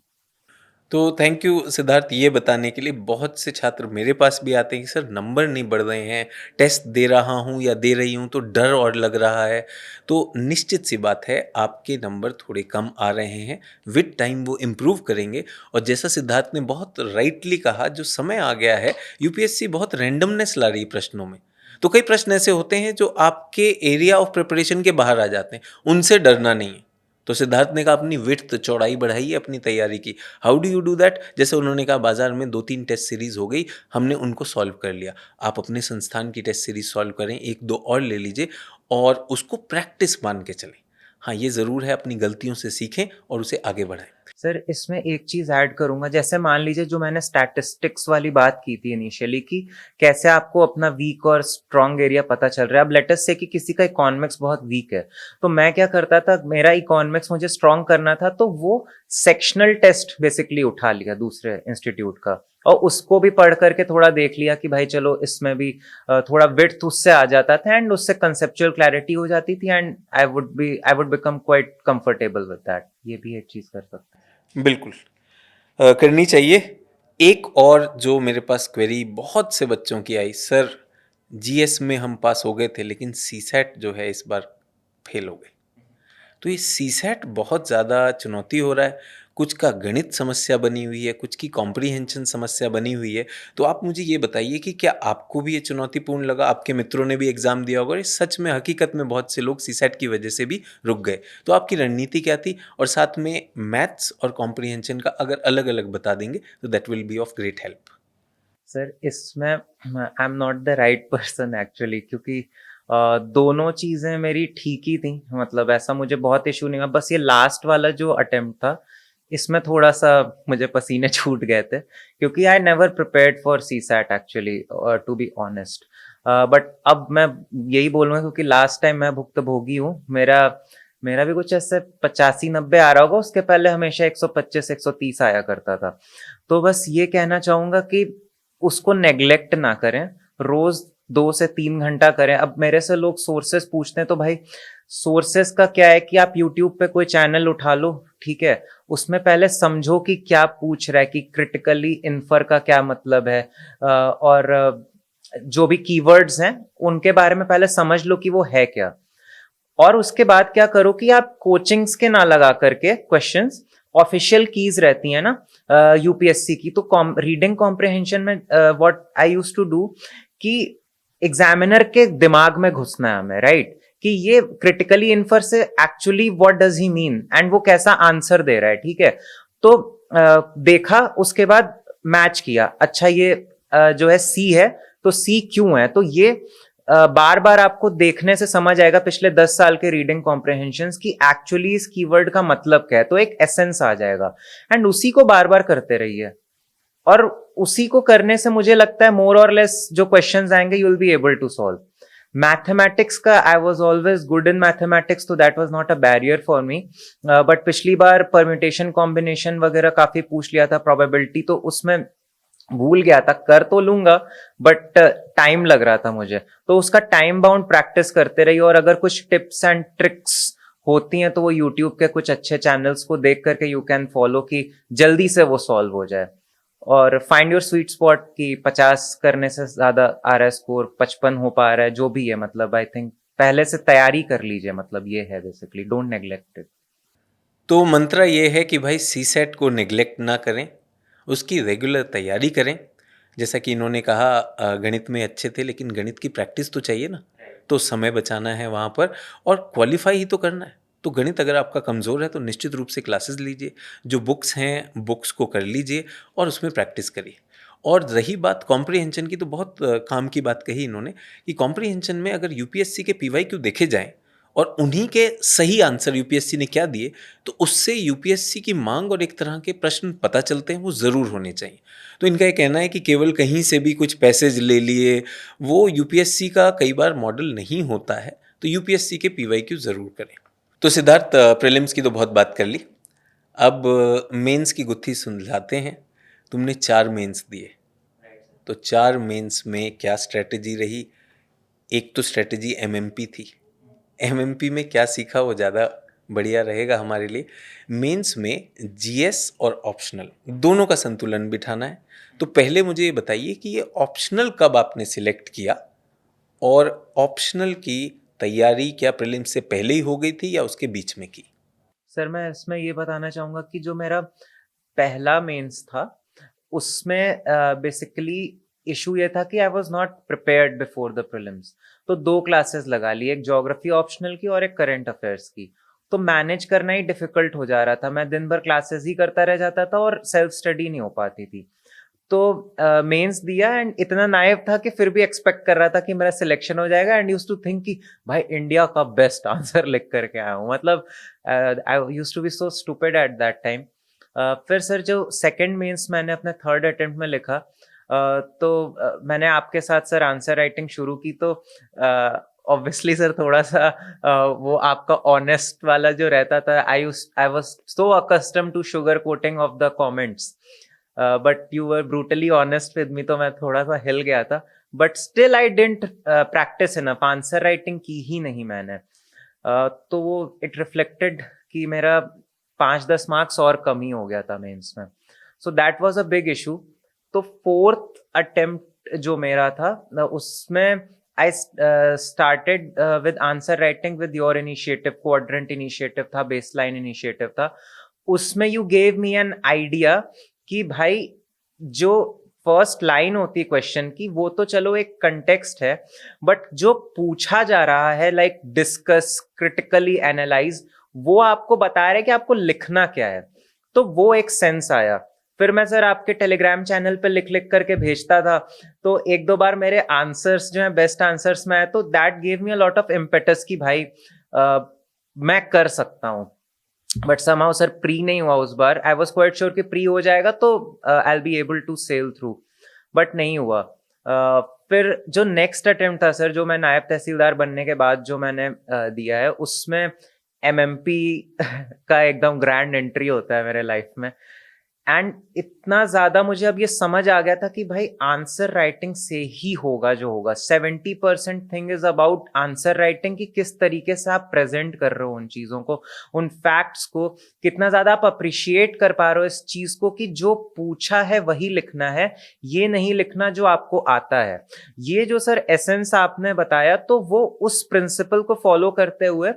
तो थैंक यू सिद्धार्थ ये बताने के लिए। बहुत से छात्र मेरे पास भी आते हैं कि सर नंबर नहीं बढ़ रहे हैं, टेस्ट दे रहा हूँ या दे रही हूँ तो डर और लग रहा है। तो निश्चित सी बात है आपके नंबर थोड़े कम आ रहे हैं, विद टाइम वो इम्प्रूव करेंगे। और जैसा सिद्धार्थ ने बहुत राइटली कहा, जो समय आ गया है यूपीएससी बहुत रैंडमनेस ला रही है प्रश्नों में। तो कई प्रश्न ऐसे होते हैं जो आपके एरिया ऑफ प्रिपरेशन के बाहर आ जाते हैं, उनसे डरना नहीं है। तो सिद्धार्थ ने कहा अपनी विड्थ चौड़ाई बढ़ाई है अपनी तैयारी की। How do you do that? जैसे उन्होंने कहा बाजार में 2-3 टेस्ट सीरीज हो गई, हमने उनको सॉल्व कर लिया। आप अपने संस्थान की टेस्ट सीरीज सॉल्व करें, 1-2 और ले लीजिए और उसको प्रैक्टिस मान के चलें। हाँ, ये ज़रूर है, अपनी गलतियों से सीखें और उसे आगे बढ़ाएं। सर इसमें एक चीज ऐड करूंगा, जैसे मान लीजिए जो मैंने स्टैटिस्टिक्स वाली बात की थी इनिशियली कि कैसे आपको अपना वीक और स्ट्रांग एरिया पता चल रहा है। अब लेट अस से कि किसी का इकोनॉमिक्स बहुत वीक है, तो मैं क्या करता था, मेरा इकोनॉमिक्स मुझे स्ट्रांग करना था तो वो सेक्शनल टेस्ट बेसिकली उठा लिया दूसरे इंस्टीट्यूट का, और उसको भी पढ़ करके थोड़ा देख लिया कि भाई चलो इसमें भी थोड़ा विड्थ उससे आ जाता था एंड उससे कंसेप्चुअल क्लैरिटी हो जाती थी, and I would become quite comfortable with that. ये भी एक चीज कर सकते हैं। बिल्कुल करनी चाहिए। एक और जो मेरे पास क्वेरी बहुत से बच्चों की आई, सर जीएस में हम पास हो गए थे लेकिन सीसैट जो है इस बार फेल हो गए। तो ये सीसैट बहुत ज़्यादा चुनौती हो रहा है, कुछ का गणित समस्या बनी हुई है, कुछ की कॉम्प्रीहेंशन समस्या बनी हुई है। तो आप मुझे ये बताइए कि क्या आपको भी ये चुनौतीपूर्ण लगा? आपके मित्रों ने भी एग्ज़ाम दिया होगा, ये सच में हकीकत में बहुत से लोग सीसैट की वजह से भी रुक गए। तो आपकी रणनीति क्या थी? और साथ में मैथ्स और कॉम्प्रीहेंशन का अगर अलग अलग बता देंगे तो that will be of great help. Sir इसमें I am not the right person actually, क्योंकि दोनों चीजें मेरी ठीक ही थी, मतलब ऐसा मुझे बहुत इशू नहीं हुआ। बस ये लास्ट वाला जो अटेम्प्ट था इसमें थोड़ा सा मुझे पसीने छूट गए थे, क्योंकि I never prepared for CSAT actually, to be honest. But अब मैं यही बोलूँगा क्योंकि लास्ट टाइम मैं भुक्तभोगी हूँ, मेरा मेरा भी कुछ ऐसे 85-90 आ रहा होगा, उसके पहले हमेशा 125-130 आया करता था। तो बस ये कहना चाहूंगा कि उसको नेग्लेक्ट ना करें, रोज 2 से 3 घंटा करें। अब मेरे से लोग सोर्सेस पूछते हैं, तो भाई सोर्सेस का क्या है कि आप यूट्यूब पे कोई चैनल उठा लो, ठीक है, उसमें पहले समझो कि क्या पूछ रहा है, कि क्रिटिकली इन्फर का क्या मतलब है, और जो भी कीवर्ड्स हैं उनके बारे में पहले समझ लो कि वो है क्या। और उसके बाद क्या करो कि आप कोचिंग्स के ना लगा करके क्वेश्चंस, ऑफिशियल कीज रहती है ना यूपीएससी की, तो रीडिंग कॉम्प्रिहेंशन में what I used to do कि एग्जामिनर के दिमाग में घुसना है हमें, राइट, कि ये क्रिटिकली इन्फर से actually what does he mean and वो कैसा आंसर दे रहा है, ठीक है। तो देखा, उसके बाद मैच किया, अच्छा ये जो है सी है तो सी क्यों है, तो ये बार बार आपको देखने से समझ आएगा पिछले 10 साल के रीडिंग कॉम्प्रिहेंशंस की एक्चुअली इस कीवर्ड का मतलब क्या है, तो एक एसेंस आ जाएगा एंड उसी को बार बार करते रहिए और उसी को करने से मुझे लगता है मोर और लेस जो क्वेश्चंस आएंगे you will be able to solve. Mathematics का I was always good in mathematics, तो that was not a barrier for me. But पिछली बार परम्यूटेशन कॉम्बिनेशन वगैरह काफी पूछ लिया था, प्रोबेबिलिटी, तो उसमें भूल गया था. कर तो लूंगा बट टाइम लग रहा था मुझे, तो उसका टाइम बाउंड प्रैक्टिस करते रहिए. और अगर कुछ टिप्स एंड ट्रिक्स होती हैं तो वो यूट्यूब के कुछ अच्छे चैनल्स को देख करके यू कैन फॉलो कि जल्दी से वो सॉल्व हो जाए. और फाइंड योर स्वीट स्पॉट की 50 करने से ज्यादा आ रहा है स्कोर, 55 हो पा रहा है, जो भी है, मतलब आई थिंक पहले से तैयारी कर लीजिए, मतलब ये है बेसिकली, डोंट नेग्लेक्ट इट. तो मंत्र ये है कि भाई सीसेट को नेग्लेक्ट ना करें, उसकी रेगुलर तैयारी करें. जैसा कि इन्होंने कहा गणित में अच्छे थे लेकिन गणित की प्रैक्टिस तो चाहिए ना, तो समय बचाना है वहाँ पर और क्वालिफाई ही तो करना है. तो गणित अगर आपका कमज़ोर है तो निश्चित रूप से क्लासेस लीजिए, जो बुक्स हैं बुक्स को कर लीजिए और उसमें प्रैक्टिस करिए. और रही बात कॉम्प्रिहेंशन की, तो बहुत काम की बात कही इन्होंने कि कॉम्प्रिहेंशन में अगर यूपीएससी के पीवाईक्यू देखे जाएं और उन्हीं के सही आंसर यूपीएससी ने क्या दिए, तो उससे यूपीएससी की मांग और एक तरह के प्रश्न पता चलते हैं, वो ज़रूर होने चाहिए. तो इनका ये कहना है कि केवल कहीं से भी कुछ पैसेज ले लिए, वो यूपीएससी का कई बार मॉडल नहीं होता है. तो यूपीएससी के पीवाईक्यू ज़रूर करें. तो सिद्धार्थ, प्रीलिम्स की तो बहुत बात कर ली, अब मेंस की गुत्थी सुलझाते हैं. तुमने 4 मेंस दिए, तो 4 मेंस में क्या स्ट्रेटजी रही? एक तो स्ट्रेटजी एमएमपी थी. एमएमपी में क्या सीखा वो ज़्यादा बढ़िया रहेगा हमारे लिए. मेंस में जीएस और ऑप्शनल दोनों का संतुलन बिठाना है. तो पहले मुझे ये बताइए कि ये ऑप्शनल कब आपने सिलेक्ट किया और ऑप्शनल की तैयारी क्या प्रीलिम्स से पहले ही हो गई थी या उसके बीच में की? सर मैं इसमें ये बताना चाहूंगा कि जो मेरा पहला मेंस था उसमें बेसिकली इशू ये था कि I was not prepared before the prelims. तो 2 क्लासेस लगा ली, एक ज्योग्राफी ऑप्शनल की और एक करंट अफेयर्स की. तो मैनेज करना ही डिफिकल्ट हो जा रहा था, मैं दिन भर क्लासेस ही करता रह जाता था और सेल्फ स्टडी नहीं हो पाती थी. तो मेंस दिया एंड इतना नाइव था कि फिर भी एक्सपेक्ट कर रहा था कि मेरा सिलेक्शन हो जाएगा एंड यूज्ड टू थिंक कि भाई इंडिया का बेस्ट आंसर लिख करके आया हूँ. मतलब I used to be so stupid at that time. फिर सर जो सेकंड मेंस मैंने अपने थर्ड अटेम्प्ट में लिखा, तो मैंने आपके साथ सर आंसर राइटिंग शुरू की. तो ऑब्वियसली सर थोड़ा सा वो आपका ऑनेस्ट वाला जो रहता था, I was so accustom to sugar coating of the comments, but you were brutally honest with me, तो मैं थोड़ा सा हिल गया था. But still I didn't practise enough, answer writing की ही नहीं मैंने. तो वो इट रिफ्लेक्टेड कि मेरा 5-10 मार्क्स और कम ही हो गया था मेंस में. So that was a big issue. तो फोर्थ अटेम्प्ट जो मेरा था उसमें I started with answer writing with your initiative, quadrant initiative था, बेसलाइन इनिशिएटिव था. उसमें you gave me an idea कि भाई जो फर्स्ट लाइन होती है क्वेश्चन की वो तो चलो एक कंटेक्स्ट है, बट जो पूछा जा रहा है लाइक डिस्कस, क्रिटिकली एनालाइज, वो आपको बता रहा है कि आपको लिखना क्या है. तो वो एक सेंस आया. फिर मैं सर आपके टेलीग्राम चैनल पे लिख लिख करके भेजता था, तो 1-2 बार मेरे आंसर्स जो है बेस्ट आंसर्स में आए, तो that gave me a lot of impetus कि भाई मैं कर सकता हूँ. बट समहाउ सर प्री नहीं हुआ उस बार. आई वॉज क्वाइट श्योर कि प्री हो जाएगा तो I will be able to sail through, but नहीं हुआ. फिर जो नेक्स्ट अटेम्प्ट था सर, जो मैं नायब तहसीलदार बनने के बाद जो मैंने दिया है, उसमें एमएमपी का एकदम ग्रैंड एंट्री होता है मेरे लाइफ में. एंड इतना ज्यादा मुझे अब ये समझ आ गया था कि भाई आंसर राइटिंग से ही होगा जो होगा. 70% thing is about answer writing, कि किस तरीके से आप प्रेजेंट कर रहे हो उन चीजों को, उन फैक्ट्स को, कितना ज्यादा आप अप्रिशिएट कर पा रहे हो इस चीज को कि जो पूछा है वही लिखना है, ये नहीं लिखना जो आपको आता है. ये जो सर एसेंस आपने बताया, तो वो उस प्रिंसिपल को फॉलो करते हुए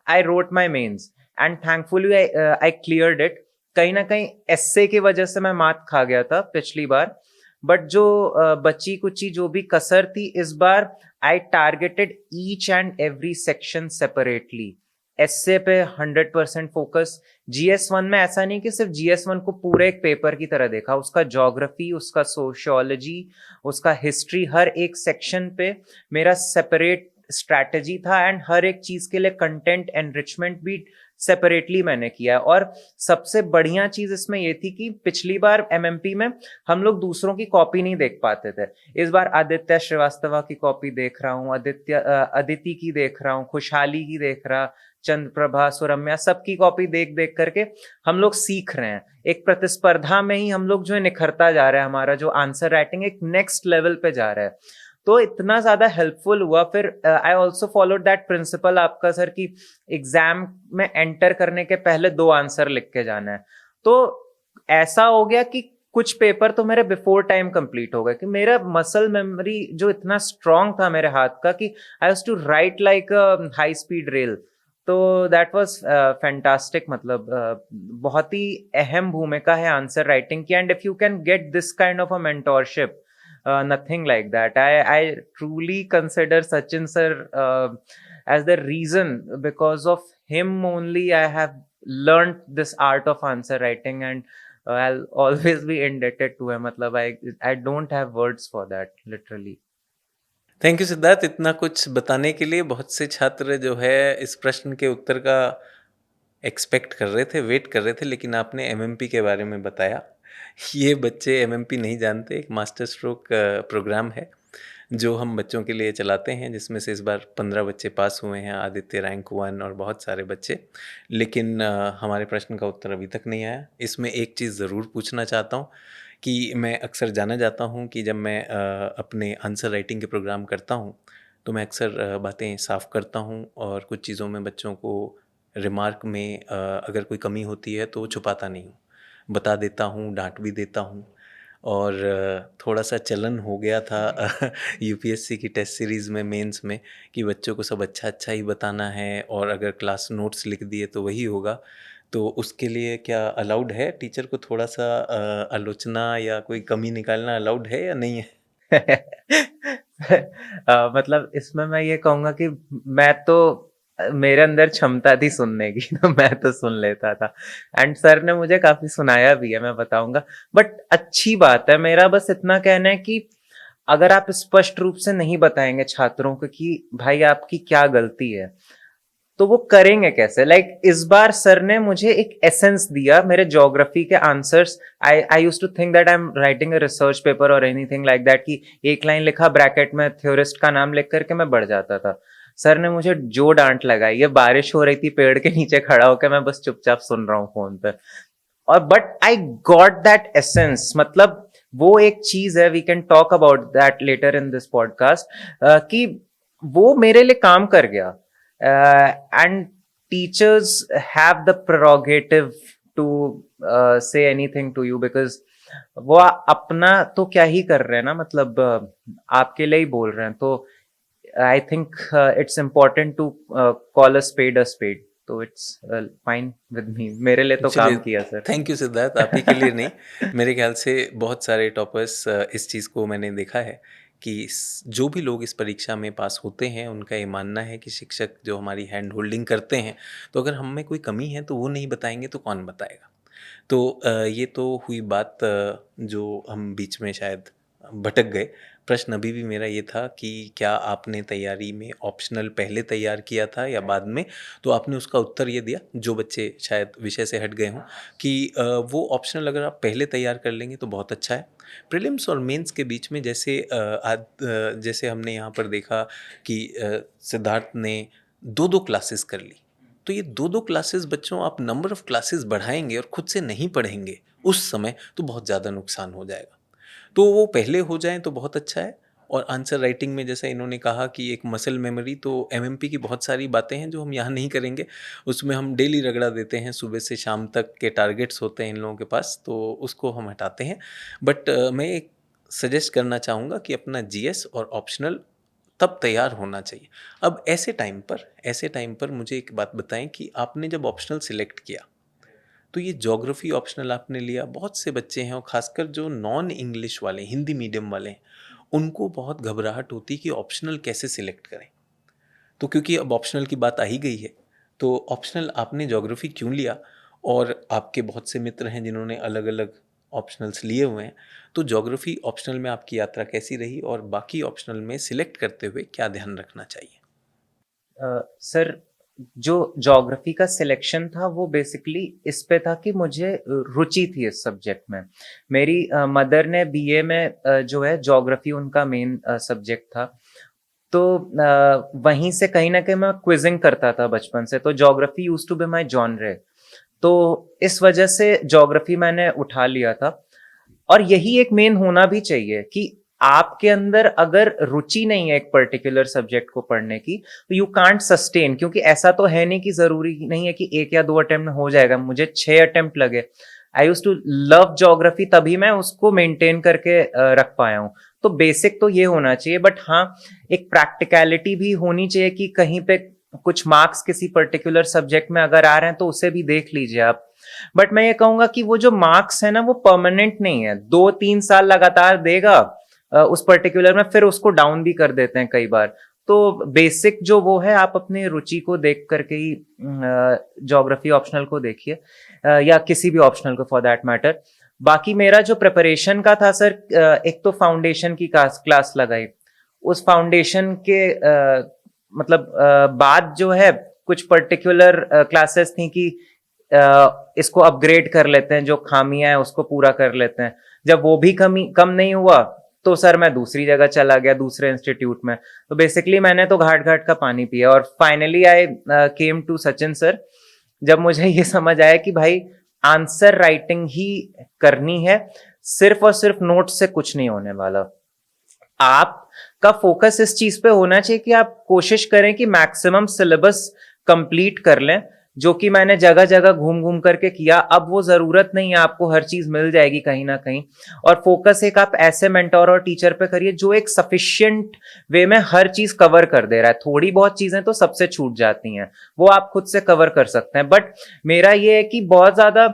I wrote my mains and thankfully I cleared it. कहीं ना कहीं एस्से की वजह से मैं मात खा गया था पिछली बार, बट जो बची कुची जो भी कसर थी, इस बार I targeted each and every section separately. Essay पे 100% फोकस। GS1 में ऐसा नहीं कि सिर्फ GS1 को पूरे एक पेपर की तरह देखा, उसका ज्योग्राफी, उसका सोशियोलॉजी, उसका हिस्ट्री, हर एक सेक्शन पे मेरा सेपरेट स्ट्रैटेजी था, एंड हर एक चीज के लिए कंटेंट एनरिचमेंट भी सेपरेटली मैंने किया है। और सबसे बढ़िया चीज इसमें ये थी कि पिछली बार MMP में हम लोग दूसरों की कॉपी नहीं देख पाते थे। इस बार आदित्य श्रीवास्तवा की कॉपी देख रहा हूँ, अदिति की देख रहा हूँ, खुशहाली की देख रहा, चंद्रप्रभा, सुरम्या, सबकी कॉपी देख देख करके हम लोग सीख रहे हैं। एक प्रतिस्पर्धा में ही हम लोग जो है निखरता जा रहा है, हमारा जो आंसर राइटिंग एक नेक्स्ट लेवल पे जा रहा है। तो इतना ज्यादा हेल्पफुल हुआ। फिर I also followed that principle आपका सर कि एग्जाम में एंटर करने के पहले 2 आंसर लिख के जाना है। तो ऐसा हो गया कि कुछ पेपर तो मेरे बिफोर टाइम कंप्लीट हो गए, कि मेरा मसल मेमोरी जो इतना स्ट्रांग था मेरे हाथ का कि I used to write like a high speed rail. So that was fantastic. मतलब बहुत ही अहम भूमिका है आंसर राइटिंग की, and if you can get this kind of a mentorship, nothing like that. I truly consider Sachin sir as the reason, because of him only I have learned this art of answer writing, and I'll always be indebted to him. मतलब I don't have words for that, literally. Thank you Siddharth, इतना कुछ बताने के लिए। बहुत से छात्र जो है इस प्रश्न के उत्तर का एक्सपेक्ट कर रहे थे, वेट कर रहे थे, लेकिन आपने MMP के बारे में बताया। ये बच्चे MMP नहीं जानते, एक मास्टर स्ट्रोक प्रोग्राम है जो हम बच्चों के लिए चलाते हैं, जिसमें से इस बार 15 बच्चे पास हुए हैं, आदित्य रैंक 1 और बहुत सारे बच्चे। लेकिन हमारे प्रश्न का उत्तर अभी तक नहीं आया। इसमें एक चीज़ ज़रूर पूछना चाहता हूँ कि मैं अक्सर जाना जाता हूँ कि जब मैं अपने आंसर राइटिंग के प्रोग्राम करता हूँ तो मैं अक्सर बातें साफ़ करता हूँ, और कुछ चीज़ों में बच्चों को रिमार्क में अगर कोई कमी होती है तो छुपाता नहीं हूँ, बता देता हूँ, डांट भी देता हूँ। और थोड़ा सा चलन हो गया था UPSC की टेस्ट सीरीज़ में, मेंस में, कि बच्चों को सब अच्छा अच्छा ही बताना है, और अगर क्लास नोट्स लिख दिए तो वही होगा। तो उसके लिए क्या अलाउड है टीचर को थोड़ा सा आलोचना या कोई कमी निकालना अलाउड है या नहीं है? मतलब इसमें मैं ये कहूंगा कि मैं तो, मेरे अंदर क्षमता थी सुनने की, तो मैं तो सुन लेता था, एंड सर ने मुझे काफी सुनाया भी है, मैं बताऊंगा। बट अच्छी बात है। मेरा बस इतना कहना है कि अगर आप स्पष्ट रूप से नहीं बताएंगे छात्रों को कि भाई आपकी क्या गलती है, तो वो करेंगे कैसे? इस बार सर ने मुझे एक एसेंस दिया मेरे ज्योग्राफी के answers. I used to think that I am writing a research paper और एनीथिंग लाइक दैट, कि एक लाइन लिखा, ब्रैकेट में थ्योरिस्ट का नाम लिख करके मैं बढ़ जाता था। सर ने मुझे जो डांट लगाई है, बारिश हो रही थी, पेड़ के नीचे खड़ा होकर मैं बस चुपचाप सुन रहा हूँ फोन पे, और but I got that essence. मतलब वो एक चीज है, we can talk about that letter in this podcast, कि वो मेरे लिए काम कर गया। And teachers have the prerogative to say anything to you, because वो अपना तो क्या ही कर रहे हैं ना, मतलब आपके लिए ही बोल रहे हैं। तो I think it's important to call a spade. तो इट्स फाइन विद मी, मेरे लिए तो काम किया सर। थैंक यू सिद्धार्थ, आप ही के लिए नहीं, मेरे ख्याल से बहुत सारे टॉपर्स इस चीज़ को मैंने देखा है कि जो भी लोग इस परीक्षा में पास होते हैं उनका ये मानना है कि शिक्षक जो हमारी हैंड होल्डिंग करते हैं, तो अगर हम में कोई कमी है तो वो नहीं बताएंगे तो कौन बताएगा। तो ये तो हुई बात जो हम बीच में शायद भटक गए। प्रश्न अभी भी मेरा ये था कि क्या आपने तैयारी में ऑप्शनल पहले तैयार किया था या बाद में? तो आपने उसका उत्तर ये दिया, जो बच्चे शायद विषय से हट गए हों, कि वो ऑप्शनल अगर आप पहले तैयार कर लेंगे तो बहुत अच्छा है। प्रीलिम्स और मेंस के बीच में जैसे जैसे हमने यहाँ पर देखा कि सिद्धार्थ ने 2-2 क्लासेस कर ली, तो ये 2-2 क्लासेस बच्चों, आप नंबर ऑफ़ क्लासेस बढ़ाएंगे और खुद से नहीं पढ़ेंगे उस समय, तो बहुत ज़्यादा नुकसान हो जाएगा। तो वो पहले हो जाएं तो बहुत अच्छा है। और आंसर राइटिंग में जैसा इन्होंने कहा कि एक मसल मेमोरी, तो MMP की बहुत सारी बातें हैं जो हम यहाँ नहीं करेंगे, उसमें हम डेली रगड़ा देते हैं, सुबह से शाम तक के टारगेट्स होते हैं इन लोगों के पास, तो उसको हम हटाते हैं। बट मैं एक सजेस्ट करना चाहूँगा कि अपना GS और ऑप्शनल तब तैयार होना चाहिए। अब ऐसे टाइम पर मुझे एक बात बताएं कि आपने जब ऑप्शनल सिलेक्ट किया तो ये ज्योग्राफी ऑप्शनल आपने लिया, बहुत से बच्चे हैं और खासकर जो नॉन इंग्लिश वाले, हिंदी मीडियम वाले हैं, उनको बहुत घबराहट होती है कि ऑप्शनल कैसे सिलेक्ट करें। तो क्योंकि अब ऑप्शनल की बात आ ही गई है, तो ऑप्शनल आपने ज्योग्राफी क्यों लिया, और आपके बहुत से मित्र हैं जिन्होंने अलग अलग ऑप्शनल्स लिए हुए हैं, तो ज्योग्राफी ऑप्शनल में आपकी यात्रा कैसी रही और बाकी ऑप्शनल में सिलेक्ट करते हुए क्या ध्यान रखना चाहिए? सर, जो ज्योग्राफी का सिलेक्शन था वो बेसिकली इस पे था कि मुझे रुचि थी इस सब्जेक्ट में। मेरी मदर ने बीए में जो है ज्योग्राफी उनका मेन सब्जेक्ट था। तो वहीं से कहीं ना कहीं मैं क्विजिंग करता था बचपन से, तो geography used to be my genre. तो इस वजह से ज्योग्राफी मैंने उठा लिया था। और यही एक मेन होना भी चाहिए कि आपके अंदर अगर रुचि नहीं है एक पर्टिकुलर सब्जेक्ट को पढ़ने की, तो यू कांट सस्टेन। क्योंकि ऐसा तो है नहीं कि जरूरी नहीं है कि 1 या 2 अटेम्प्ट में हो जाएगा। मुझे 6 अटेम्प्ट लगे। आई यूज टू लव ज्योग्राफी, तभी मैं उसको मेंटेन करके रख पाया हूँ। तो बेसिक तो ये होना चाहिए, बट हाँ, एक प्रैक्टिकलिटी भी होनी चाहिए कि कहीं पे कुछ मार्क्स किसी पर्टिकुलर सब्जेक्ट में अगर आ रहे हैं तो उसे भी देख लीजिए आप। बट मैं ये कहूंगा कि वो जो मार्क्स है ना, वो परमानेंट नहीं है। 2-3 साल लगातार देगा उस पर्टिकुलर में, फिर उसको डाउन भी कर देते हैं कई बार। तो बेसिक जो वो है, आप अपनी रुचि को देख करके ही ज्योग्राफी ऑप्शनल को देखिए, या किसी भी ऑप्शनल को फॉर दैट मैटर। बाकी मेरा जो प्रिपरेशन का था सर, एक तो फाउंडेशन की क्लास लगाई। उस फाउंडेशन के मतलब बाद जो है कुछ पर्टिकुलर क्लासेस थी कि इसको अपग्रेड कर लेते हैं, जो खामियां हैं उसको पूरा कर लेते हैं। जब वो भी कम नहीं हुआ, तो सर मैं दूसरी जगह चला गया, दूसरे इंस्टीट्यूट में। तो बेसिकली मैंने तो घाट घाट का पानी पिया, और finally I came to Sachin sir, जब मुझे ये समझ आया कि भाई आंसर राइटिंग ही करनी है, सिर्फ और सिर्फ नोट से कुछ नहीं होने वाला। आपका फोकस इस चीज पे होना चाहिए कि आप कोशिश करें कि मैक्सिमम सिलेबस कंप्लीट कर लें, जो कि मैंने जगह जगह घूम घूम करके किया। अब वो जरूरत नहीं है, आपको हर चीज मिल जाएगी कहीं ना कहीं। और फोकस एक आप ऐसे मेंटोर और टीचर पे करिए जो एक सफिशिएंट वे में हर चीज कवर कर दे रहा है। थोड़ी बहुत चीजें तो सबसे छूट जाती हैं, वो आप खुद से कवर कर सकते हैं। बट मेरा ये है कि बहुत ज्यादा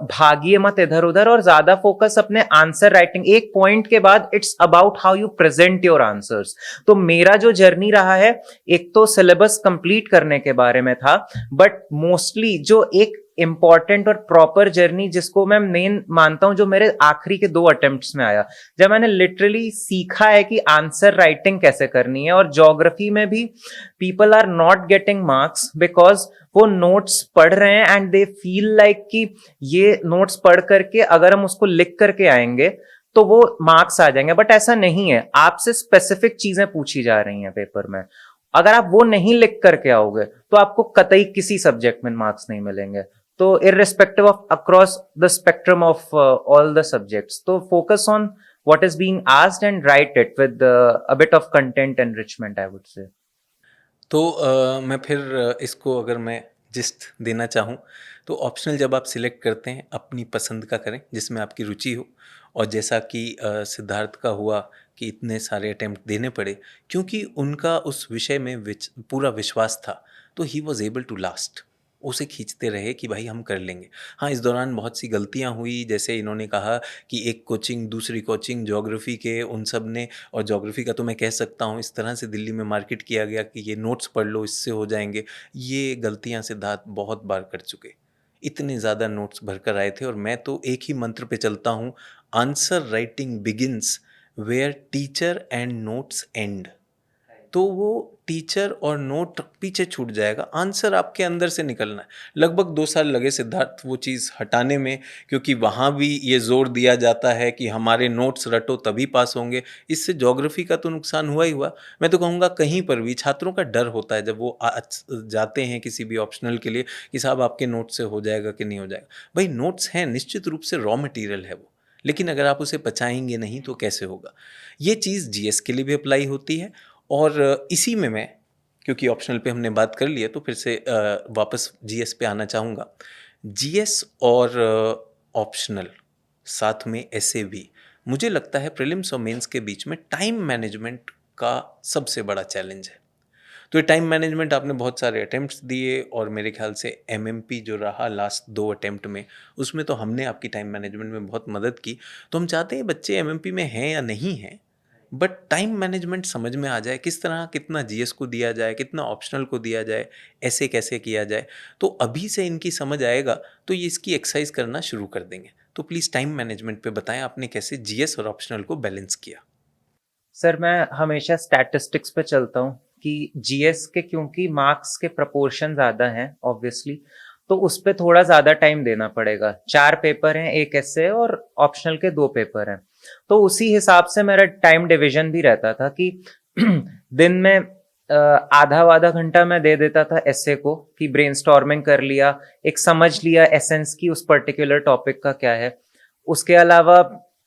भागिए मत इधर उधर, और ज्यादा फोकस अपने आंसर राइटिंग। एक पॉइंट के बाद it's about how you present your answers. तो मेरा जो जर्नी रहा है, एक तो सिलेबस कंप्लीट करने के बारे में था, बट मोस्टली जो एक इंपॉर्टेंट और प्रॉपर जर्नी जिसको मैं मेन मानता हूं, जो मेरे आखिरी के 2 अटेम्प्ट्स में आया, जब मैंने लिटरली सीखा है कि आंसर राइटिंग कैसे करनी है। और ज्योग्राफी में भी people are not getting marks because वो नोट्स पढ़ रहे हैं एंड दे फील लाइक कि ये नोट्स पढ़ करके अगर हम उसको लिख करके आएंगे तो वो मार्क्स आ जाएंगे। बट ऐसा नहीं है, आपसे स्पेसिफिक चीजें पूछी जा रही हैं पेपर में। अगर आप वो नहीं लिख करके आओगे तो आपको कतई किसी सब्जेक्ट में मार्क्स नहीं मिलेंगे। तो irrespective of across the spectrum of all the subjects, तो focus on what is being asked and write it with a bit of content enrichment, I would say. तो मैं फिर इसको अगर मैं जिस्ट देना चाहूँ, तो ऑप्शनल जब आप सिलेक्ट करते हैं अपनी पसंद का करें जिसमें आपकी रुचि हो। और जैसा कि सिद्धार्थ का हुआ कि इतने सारे अटेम्प्ट देने पड़े, क्योंकि उनका उस विषय में पूरा विश्वास था, तो he was able to last. उसे खींचते रहे कि भाई हम कर लेंगे। हाँ, इस दौरान बहुत सी गलतियाँ हुई, जैसे इन्होंने कहा कि एक कोचिंग दूसरी कोचिंग ज्योग्राफी के उन सब ने, और ज्योग्राफी का तो मैं कह सकता हूँ इस तरह से दिल्ली में मार्केट किया गया कि ये नोट्स पढ़ लो इससे हो जाएंगे। ये गलतियाँ सिद्धार्थ बहुत बार कर चुके, इतने ज़्यादा नोट्स भरकर आए थे। और मैं तो एक ही मंत्र पे चलता हूँ, answer writing begins where teacher and notes end. तो वो टीचर और नोट पीछे छूट जाएगा, आंसर आपके अंदर से निकलना है। लगभग 2 साल लगे सिद्धार्थ वो चीज़ हटाने में, क्योंकि वहाँ भी ये जोर दिया जाता है कि हमारे नोट्स रटो तभी पास होंगे। इससे ज्योग्राफी का तो नुकसान हुआ ही हुआ। मैं तो कहूँगा कहीं पर भी छात्रों का डर होता है जब वो जाते हैं किसी भी ऑप्शनल के लिए कि साहब आपके नोट से हो जाएगा कि नहीं हो जाएगा। भाई नोट्स हैं, निश्चित रूप से रॉ मटेरियल है वो, लेकिन अगर आप उसे पचाएंगे नहीं तो कैसे होगा। ये चीज़ जीएस के लिए भी अप्लाई होती है। और इसी में मैं, क्योंकि ऑप्शनल पे हमने बात कर ली है, तो फिर से वापस जीएस पे आना चाहूँगा। जीएस और ऑप्शनल साथ में ऐसे भी, मुझे लगता है प्रीलिम्स और मेंस के बीच में टाइम मैनेजमेंट का सबसे बड़ा चैलेंज है। तो ये टाइम मैनेजमेंट, आपने बहुत सारे अटेम्प्ट्स दिए और मेरे ख्याल से एमएमपी जो रहा लास्ट 2 अटेम्प्ट में, उसमें तो हमने आपकी टाइम मैनेजमेंट में बहुत मदद की। तो हम चाहते हैं बच्चे एमएमपी में हैं या नहीं हैं, बट टाइम मैनेजमेंट समझ में आ जाए, किस तरह कितना जीएस को दिया जाए, कितना ऑप्शनल को दिया जाए, ऐसे कैसे किया जाए, तो अभी से इनकी समझ आएगा तो ये इसकी एक्सरसाइज करना शुरू कर देंगे। तो प्लीज़ टाइम मैनेजमेंट पे बताएं आपने कैसे जीएस और ऑप्शनल को बैलेंस किया। सर मैं हमेशा स्टैटिस्टिक्स पे चलता हूँ कि जीएस के क्योंकि मार्क्स के प्रपोर्शन ज़्यादा हैं ऑब्वियसली, तो उस पे थोड़ा ज़्यादा टाइम देना पड़ेगा। 4 पेपर हैं, एक ऐसे और ऑप्शनल के 2 पेपर हैं, तो उसी हिसाब से मेरा टाइम डिवीजन भी रहता था कि दिन में आधा आधा घंटा मैं दे देता था ऐसे को कि ब्रेनस्टॉर्मिंग कर लिया, एक समझ लिया एसेंस की उस पर्टिकुलर टॉपिक का क्या है। उसके अलावा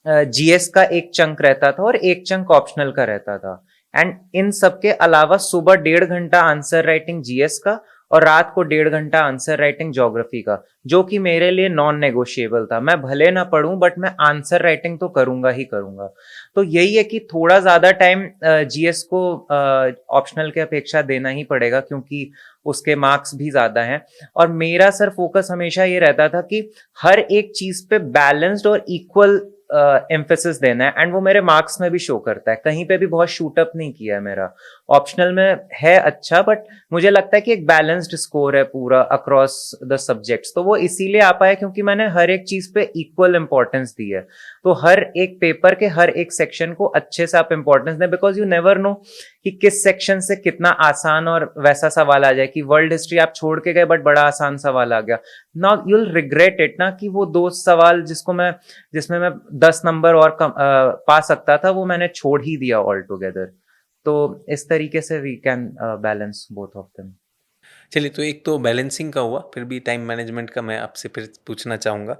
जीएस का एक चंक रहता था और एक चंक ऑप्शनल का रहता था। एंड इन सब के अलावा सुबह 1.5 घंटा आंसर राइटिंग जीएस का और रात को 1.5 घंटा आंसर राइटिंग ज्योग्राफी का, जो कि मेरे लिए नॉन नेगोशिएबल था। मैं भले ना पढ़ूं बट मैं आंसर राइटिंग तो करूंगा ही करूंगा। तो यही है कि थोड़ा ज्यादा टाइम जीएस को ऑप्शनल के अपेक्षा देना ही पड़ेगा क्योंकि उसके मार्क्स भी ज्यादा हैं। और मेरा सर फोकस हमेशा ये रहता था कि हर एक चीज पे बैलेंस्ड और इक्वल एम्फेसिस देना है, एंड वो मेरे मार्क्स में भी शो करता है। कहीं पे भी बहुत शूट अप नहीं किया है मेरा। ऑप्शनल में है अच्छा, बट मुझे लगता है कि एक बैलेंस्ड स्कोर है पूरा अक्रॉस द सब्जेक्ट्स, तो वो इसीलिए आ पाया क्योंकि मैंने हर एक चीज पे इक्वल इंपॉर्टेंस दी है। तो हर एक पेपर के हर एक सेक्शन को अच्छे से आप इंपॉर्टेंस दें, बिकॉज यू नेवर नो कि किस सेक्शन से कितना आसान और वैसा सवाल आ जाए कि वर्ल्ड हिस्ट्री आप छोड़ के गए बट बड़ा आसान सवाल आ गया। Now you will regret it ना कि वो 2 सवाल जिसमें मैं 10 नंबर और पा सकता था, वो मैंने छोड़ ही दिया ऑल टुगेदर। तो इस तरीके से we can balance both of them. चलिए, तो एक तो बैलेंसिंग का हुआ, फिर भी टाइम मैनेजमेंट का मैं आपसे फिर पूछना चाहूँगा।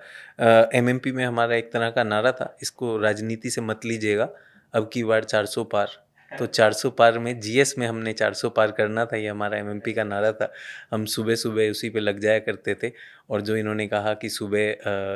एमएमपी में हमारा एक तरह का नारा था, इसको राजनीति से मत लीजिएगा, अब की बार 400 पार। तो 400 पार में जीएस में हमने 400 पार करना था, ये हमारा एमएमपी का नारा था। हम सुबह सुबह उसी पे लग जाया करते थे। और जो इन्होंने कहा कि सुबह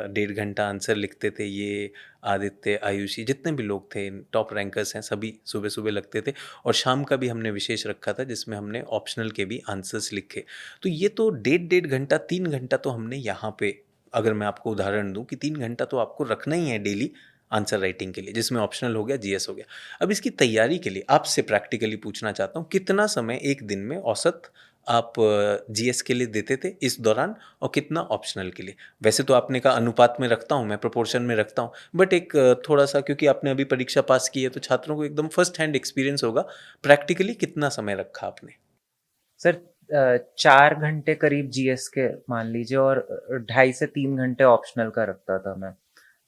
1.5 घंटा आंसर लिखते थे, ये आदित्य, आयुषी, जितने भी लोग थे टॉप रैंकर्स हैं, सभी सुबह सुबह लगते थे। और शाम का भी हमने विशेष रखा था जिसमें हमने ऑप्शनल के भी आंसर्स लिखे। तो ये तो 1.5 घंटा 3 घंटा तो हमने यहाँ पे, अगर मैं आपको उदाहरण दूं कि 3 घंटा तो आपको रखना ही है डेली आंसर राइटिंग के लिए, जिसमें ऑप्शनल हो गया, जीएस हो गया। अब इसकी तैयारी के लिए आपसे प्रैक्टिकली पूछना चाहता हूँ, कितना समय एक दिन में औसत आप जीएस के लिए देते थे इस दौरान, और कितना ऑप्शनल के लिए? वैसे तो आपने कहा अनुपात में रखता हूँ मैं, प्रोपोर्शन में रखता हूँ, बट एक थोड़ा सा, क्योंकि आपने अभी परीक्षा पास की है तो छात्रों को एकदम फर्स्ट हैंड एक्सपीरियंस होगा, प्रैक्टिकली कितना समय रखा आपने? सर 4 घंटे करीब जीएस के मान लीजिए, और 2.5 से 3 घंटे ऑप्शनल का रखता था मैं,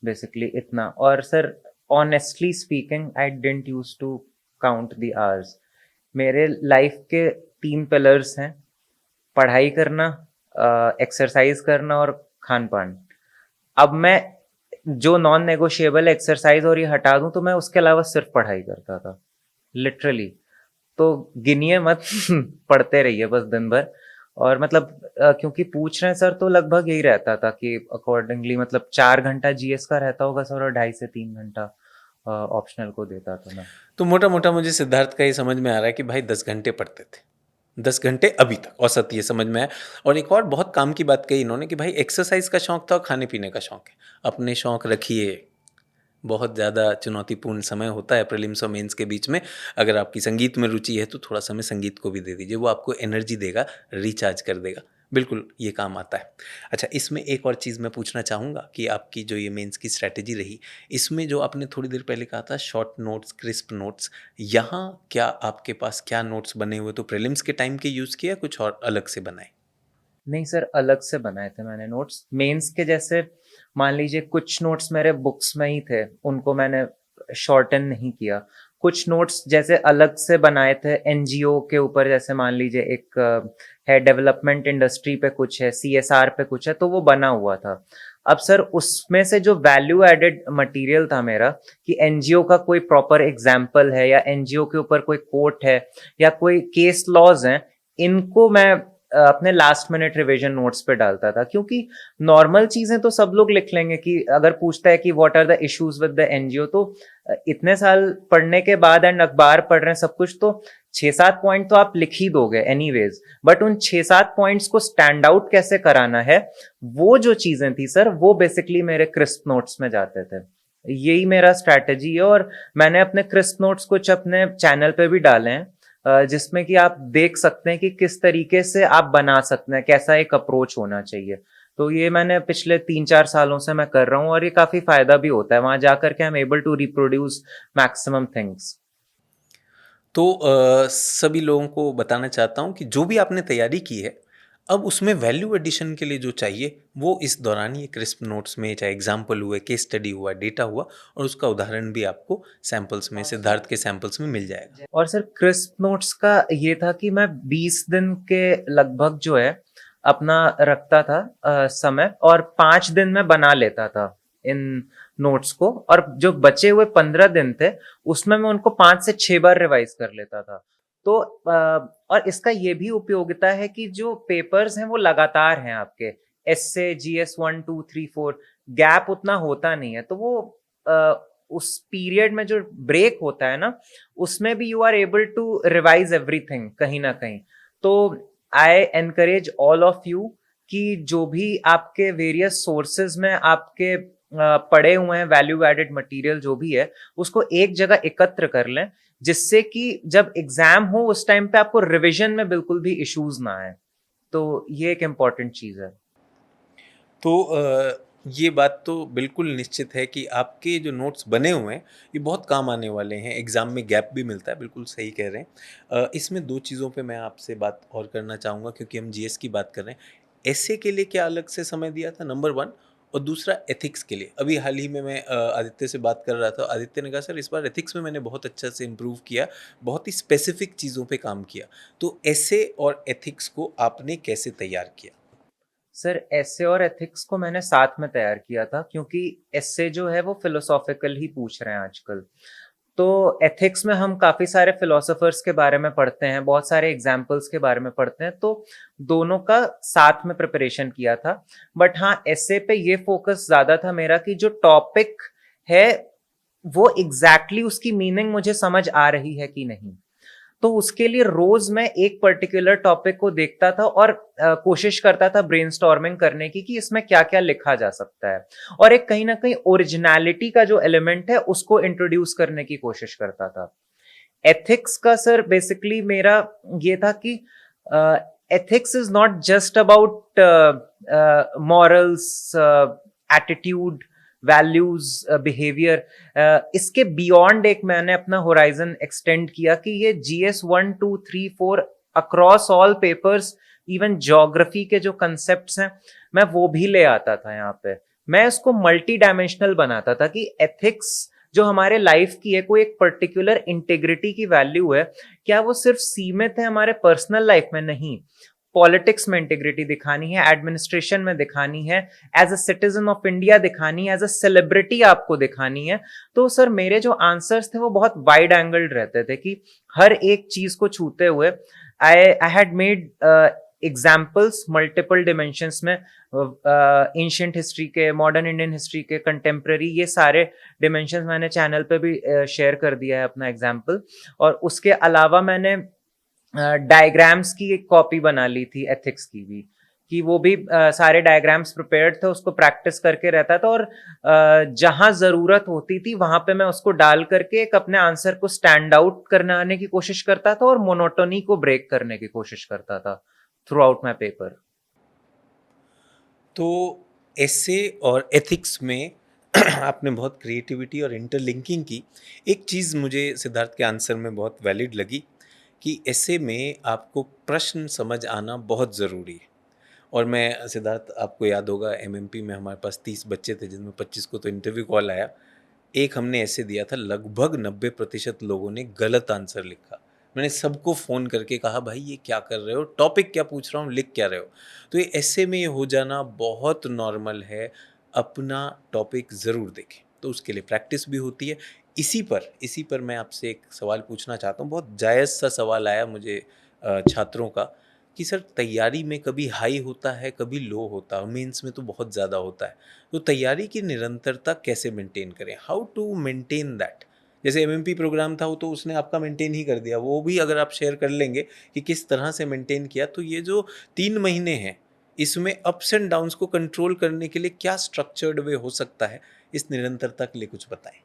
बेसिकली इतना। और sir honestly speaking I didn't use to count the hours. मेरे लाइफ के 3 पिलर्स हैं: पढ़ाई करना, एक्सरसाइज करना और खान पान। अब मैं जो नॉन नेगोशिएबल एक्सरसाइज और ये हटा दूं तो मैं उसके अलावा सिर्फ पढ़ाई करता था, लिटरली। तो गिनिए मत पढ़ते रहिए बस दिन भर। और मतलब क्योंकि पूछ रहे हैं सर, तो लगभग यही रहता था कि अकॉर्डिंगली मतलब 4 घंटा जीएस का रहता होगा सर, और 2.5 से 3 घंटा ऑप्शनल को देता था मैं। तो मोटा मोटा मुझे सिद्धार्थ का ये समझ में आ रहा है कि भाई 10 घंटे पढ़ते थे, 10 घंटे अभी तक औसत, ये समझ में आया। और एक और बहुत काम की बात कही इन्होंने कि भाई एक्सरसाइज का शौक था और खाने पीने का शौक है, अपने शौक रखिए। बहुत ज़्यादा चुनौतीपूर्ण समय होता है प्रीलिम्स और मेंस के बीच में। अगर आपकी संगीत में रुचि है तो थोड़ा समय संगीत को भी दे दीजिए, वो आपको एनर्जी देगा, रिचार्ज कर देगा, बिल्कुल ये काम आता है। अच्छा, इसमें एक और चीज़ मैं पूछना चाहूँगा कि आपकी जो ये मेंस की स्ट्रैटेजी रही, इसमें जो आपने थोड़ी देर पहले कहा था शॉर्ट नोट्स, क्रिस्प नोट्स, यहाँ क्या आपके पास क्या नोट्स बने हुए? तो प्रीलिम्स के टाइम के यूज़ किया, कुछ और अलग से बनाए? नहीं सर, अलग से बनाए थे मैंने नोट्स मेंस के। जैसे मान लीजिए कुछ नोट्स मेरे बुक्स में ही थे, उनको मैंने शॉर्टन नहीं किया। कुछ नोट्स जैसे अलग से बनाए थे एनजीओ के ऊपर, जैसे मान लीजिए एक है डेवलपमेंट इंडस्ट्री पे कुछ है, सीएसआर पे कुछ है, तो वो बना हुआ था। अब सर उसमें से जो वैल्यू एडेड मटेरियल था मेरा, कि एनजीओ का कोई प्रॉपर एग्जाम्पल है या एनजीओ के ऊपर कोई कोट है या कोई केस लॉज हैं, इनको मैं अपने लास्ट मिनट रिवीजन नोट्स पे डालता था। क्योंकि नॉर्मल चीजें तो सब लोग लिख लेंगे, कि अगर पूछता है कि what are the issues with the NGO, तो इतने साल पढ़ने के बाद एंड अखबार पढ़ रहे हैं सब कुछ, तो 6-7 पॉइंट तो आप लिख ही दोगे एनीवेज। बट उन 6-7 पॉइंट्स को स्टैंड आउट कैसे कराना है, वो जो चीजें थी सर, वो बेसिकली मेरे क्रिस्प नोट्स में जाते थे। यही मेरा स्ट्रैटेजी है। और मैंने अपने क्रिस्प नोट्स कुछ अपने चैनल पे भी डाले हैं, जिसमें कि आप देख सकते हैं कि किस तरीके से आप बना सकते हैं, कैसा एक अप्रोच होना चाहिए। तो ये मैंने पिछले 3-4 सालों से मैं कर रहा हूँ और ये काफी फायदा भी होता है। वहां जाकर के I am able to reproduce maximum things. तो सभी लोगों को बताना चाहता हूँ कि जो भी आपने तैयारी की है, अब उसमें वैल्यू एडिशन के लिए जो चाहिए वो इस दौरान ये क्रिस्प नोट्स में, चाहे एग्जाम्पल हुए, केस स्टडी हुआ, डेटा हुआ, और उसका उदाहरण भी आपको सैंपल्स में, सिद्धार्थ के सैंपल्स में मिल जाएगा। और सर क्रिस्प नोट्स का ये था कि मैं 20 दिन के लगभग जो है अपना रखता था समय, और 5 दिन में बना लेता था इन नोट्स को, और जो बचे हुए 15 दिन थे उसमें मैं उनको 5 से 6 बार रिवाइज कर लेता था। तो और इसका ये भी उपयोगिता है कि जो पेपर्स हैं वो लगातार हैं आपके, एसए, जीएस 1 2 3 4, गैप उतना होता नहीं है। तो वो उस पीरियड में जो ब्रेक होता है ना, उसमें भी you are able to revise everything कहीं ना कहीं। तो I encourage all of you कि जो भी आपके वेरियस सोर्सेज में आपके पड़े हुए हैं वैल्यू एडेड मटेरियल जो भी है, उसको एक जगह एकत्र कर लें, जिससे कि जब एग्जाम हो उस टाइम पे आपको रिवीजन में बिल्कुल भी इश्यूज ना आए। तो ये एक इम्पॉर्टेंट चीज है। तो ये बात तो बिल्कुल निश्चित है कि आपके जो नोट्स बने हुए हैं ये बहुत काम आने वाले हैं। एग्ज़ाम में गैप भी मिलता है, बिल्कुल सही कह रहे हैं। इसमें दो चीज़ों पे मैं आपसे बात और करना चाहूँगा, क्योंकि हम जीएस की बात कर रहे हैं। एसे के लिए क्या अलग से समय दिया था, नंबर वन, और दूसरा एथिक्स के लिए। अभी हाल ही में मैं आदित्य से बात कर रहा था, आदित्य ने कहा सर इस बार एथिक्स में मैंने बहुत अच्छा से इम्प्रूव किया, बहुत ही स्पेसिफिक चीज़ों पे काम किया। तो एसे और एथिक्स को आपने कैसे तैयार किया? सर एसे और एथिक्स को मैंने साथ में तैयार किया था, क्योंकि एसे जो है वो फिलोसॉफिकल ही पूछ रहे हैं आजकल। तो एथिक्स में हम काफी सारे फिलोसोफर्स के बारे में पढ़ते हैं, बहुत सारे एग्जाम्पल्स के बारे में पढ़ते हैं, तो दोनों का साथ में प्रिपरेशन किया था। बट हाँ, एसे पे ये फोकस ज्यादा था मेरा कि जो टॉपिक है वो एग्जैक्टली उसकी मीनिंग मुझे समझ आ रही है कि नहीं। तो उसके लिए रोज मैं एक पर्टिकुलर टॉपिक को देखता था और कोशिश करता था ब्रेनस्टॉर्मिंग करने की कि इसमें क्या क्या लिखा जा सकता है, और एक कहीं ना कहीं ओरिजिनलिटी का जो एलिमेंट है उसको इंट्रोड्यूस करने की कोशिश करता था। एथिक्स का सर बेसिकली मेरा ये था कि ethics is not just about morals, attitude, values, behaviour. इसके बियॉन्ड एक मैंने अपना होराइजन एक्सटेंड किया कि ये GS 1 2 3 4 across all papers, even geography के जो कंसेप्ट्स हैं मैं वो भी ले आता था यहाँ पे। मैं इसको मल्टी डायमेंशनल बनाता था कि एथिक्स जो हमारे लाइफ की है, कोई एक पर्टिकुलर इंटेग्रिटी की वैल्यू है, क्या वो सिर्फ सीमित है हमारे पर्सनल लाइफ में? नहीं, पॉलिटिक्स में इंटीग्रिटी दिखानी है, एडमिनिस्ट्रेशन में दिखानी है, as a citizen of India दिखानी है, एज अ सेलिब्रिटी आपको दिखानी है। तो सर मेरे जो आंसर्स थे वो बहुत वाइड एंगल्ड रहते थे कि हर एक चीज को छूते हुए I had made examples multiple dimensions में, एंशिएंट हिस्ट्री के, मॉडर्न इंडियन हिस्ट्री के, कंटेम्प्रेरी, ये सारे डिमेंशंस मैंने चैनल पे भी शेयर कर दिया है अपना एग्जाम्पल। और उसके अलावा मैंने डायग्राम्स की एक कॉपी बना ली थी एथिक्स की भी, कि वो भी सारे डायग्राम्स प्रिपेयर्ड थे, उसको प्रैक्टिस करके रहता था, और जहां जरूरत होती थी वहां पे मैं उसको डाल करके एक अपने आंसर को स्टैंड आउट करने की कोशिश करता था और मोनोटोनी को ब्रेक करने की कोशिश करता था थ्रू आउट माई पेपर। तो एसे और एथिक्स में आपने बहुत क्रिएटिविटी और इंटरलिंकिंग की। एक चीज़ मुझे सिद्धार्थ के आंसर में बहुत वैलिड लगी कि एसे में आपको प्रश्न समझ आना बहुत ज़रूरी है। और मैं, सिद्धार्थ आपको याद होगा, एमएमपी में हमारे पास 30 बच्चे थे जिनमें 25 को तो इंटरव्यू कॉल आया। एक हमने ऐसे दिया था, लगभग 90% लोगों ने गलत आंसर लिखा। मैंने सबको फ़ोन करके कहा भाई ये क्या कर रहे हो, टॉपिक क्या पूछ रहा हूँ, लिख क्या रहे हो। तो ये ऐसे में ये हो जाना बहुत नॉर्मल है। अपना टॉपिक ज़रूर देखें, तो उसके लिए प्रैक्टिस भी होती है। इसी पर मैं आपसे एक सवाल पूछना चाहता हूँ। बहुत जायज़ सा सवाल आया मुझे छात्रों का, कि सर तैयारी में कभी हाई होता है, कभी लो होता है, मेंस में तो बहुत ज़्यादा होता है। तो तैयारी की निरंतरता कैसे मेंटेन करें, हाउ टू मेंटेन दैट? जैसे एमएमपी प्रोग्राम था वो तो उसने आपका मेंटेन ही कर दिया, वो भी अगर आप शेयर कर लेंगे कि किस तरह से मेंटेन किया, तो ये जो 3 महीने हैं इसमें अप्स एंड डाउन्स को कंट्रोल करने के लिए क्या स्ट्रक्चर्ड वे हो सकता है, इस निरंतरता के लिए कुछ बताएं।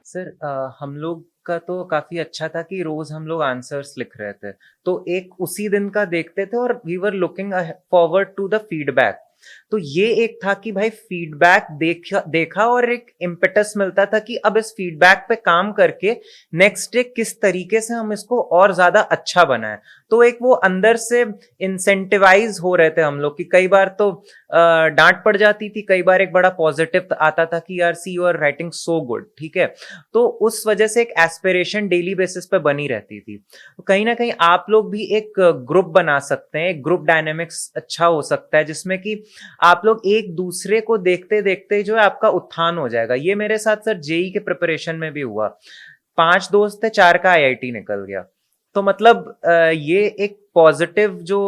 सर हम लोग का तो काफी अच्छा था कि रोज हम लोग आंसर्स लिख रहे थे, तो एक उसी दिन का देखते थे और we were looking forward to the feedback. तो ये एक था कि भाई फीडबैक देखा देखा और एक इम्पेटस मिलता था कि अब इस फीडबैक पे काम करके नेक्स्ट डे किस तरीके से हम इसको और ज्यादा अच्छा बनाएं। तो एक वो अंदर से इंसेंटिवाइज हो रहे थे हम लोग कि कई बार तो डांट पड़ जाती थी, कई बार एक बड़ा पॉजिटिव आता था कि यार see you are writing so good, ठीक है। तो उस वजह से एक एस्पिरेशन डेली बेसिस पे बनी रहती थी। तो कहीं ना कहीं आप लोग भी एक ग्रुप बना सकते हैं, एक ग्रुप डायनेमिक्स अच्छा हो सकता है जिसमें कि आप लोग एक दूसरे को देखते देखते जो है आपका उत्थान हो जाएगा। ये मेरे साथ सर जेई के प्रिपरेशन में भी हुआ। 5 दोस्त थे, 4 का आईआईटी निकल गया। तो मतलब ये एक पॉजिटिव जो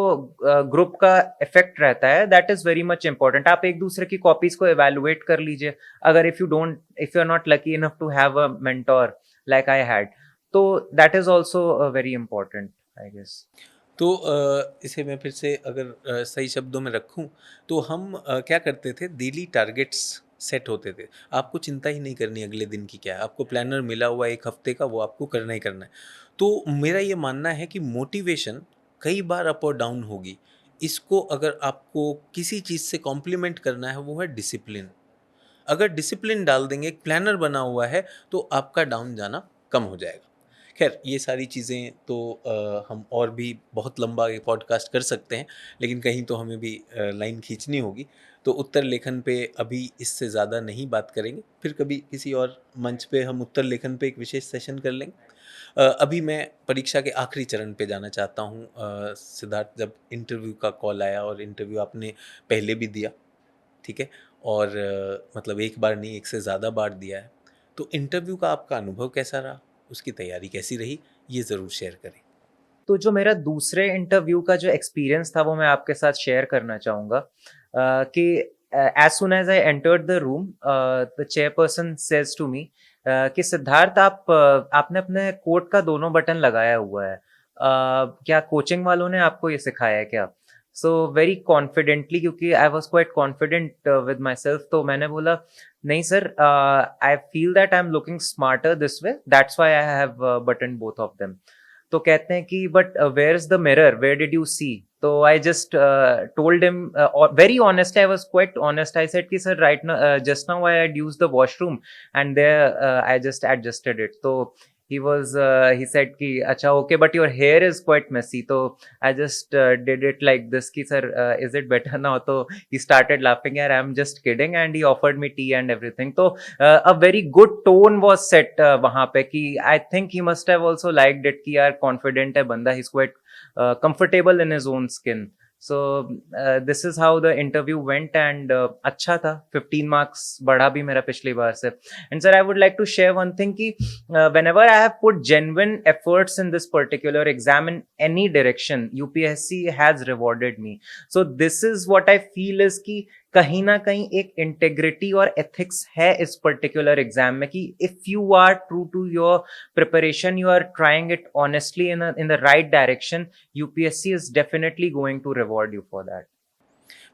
ग्रुप का इफेक्ट रहता है, that is very much important. आप एक दूसरे की कॉपीज को एवेलुएट कर लीजिए। अगर if you are not lucky enough to have a mentor like I had, तो that is also very important I guess. तो इसे मैं फिर से अगर सही शब्दों में रखूं, तो हम क्या करते थे, डेली टारगेट्स सेट होते थे। आपको चिंता ही नहीं करनी अगले दिन की क्या है, आपको प्लानर मिला हुआ एक हफ्ते का, वो आपको करना ही करना है। तो मेरा ये मानना है कि मोटिवेशन कई बार अप और डाउन होगी, इसको अगर आपको किसी चीज़ से कॉम्प्लीमेंट करना है वो है डिसिप्लिन। अगर डिसिप्लिन डाल देंगे, एक प्लानर बना हुआ है, तो आपका डाउन जाना कम हो जाएगा। खैर ये सारी चीज़ें तो हम और भी बहुत लंबा ये पॉडकास्ट कर सकते हैं, लेकिन कहीं तो हमें भी लाइन खींचनी होगी। तो उत्तर लेखन पे अभी इससे ज़्यादा नहीं बात करेंगे, फिर कभी किसी और मंच पे हम उत्तर लेखन पे एक विशेष सेशन कर लेंगे। अभी मैं परीक्षा के आखिरी चरण पे जाना चाहता हूँ। सिद्धार्थ, जब इंटरव्यू का कॉल आया, और इंटरव्यू आपने पहले भी दिया, ठीक है, और मतलब एक बार नहीं, एक से ज़्यादा बार दिया है, तो इंटरव्यू का आपका अनुभव कैसा रहा, उसकी तैयारी कैसी रही, ये ज़रूर शेयर करें। तो जो मेरा दूसरे इंटरव्यू का जो एक्सपीरियंस था वो मैं आपके साथ शेयर करना चाहूंगा कि as soon as I entered the room, the chairperson says to me कि सिद्धार्थ आपने अपने कोट का दोनों बटन लगाया हुआ है, क्या कोचिंग वालों ने आपको ये सिखाया है क्या? सो वेरी कॉन्फिडेंटली, क्योंकि I was quite confident with myself, तो मैंने बोला नहीं sir, I feel that I am looking smarter this way, that's why I have button both of them. तो कहते हैं कि but where is the mirror, where did you see? तो I just told him very honest, I was quite honest, I said कि sir right now just now I had used the washroom and there I just adjusted it. तो he said कि अच्छा okay but your hair is quite messy, तो I just did it like this कि sir is it better now? तो he started laughing, यार I'm just kidding, and he offered me tea and everything। तो a very good tone was set वहां पे कि I think he must have also liked it कि यार confident है बंदा, he's quite comfortable in his own skin। So this is how the interview went, and अच्छा था, 15 marks बढ़ा भी मेरा पिछली बार से। And sir, I would like to share one thing कि whenever I have put genuine efforts in this particular exam in any direction, UPSC has rewarded me। So this is what I feel is कि कहीं ना कहीं एक integrity और ethics है इस particular exam में कि if you are true to your preparation, you are trying it honestly in the right direction, UPSC is definitely going to reward you for that।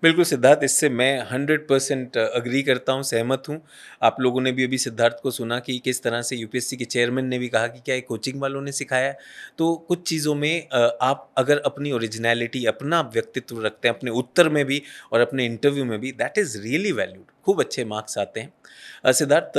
बिल्कुल सिद्धार्थ, इससे मैं 100% अग्री करता हूँ, सहमत हूँ। आप लोगों ने भी अभी सिद्धार्थ को सुना कि किस तरह से यूपीएससी के चेयरमैन ने भी कहा कि क्या ये कोचिंग वालों ने सिखाया है। तो कुछ चीज़ों में आप अगर अपनी ओरिजिनलिटी, अपना व्यक्तित्व रखते हैं, अपने उत्तर में भी और अपने इंटरव्यू में भी, दैट इज़ रियली वैल्यूड, खूब अच्छे मार्क्स आते हैं। सिद्धार्थ,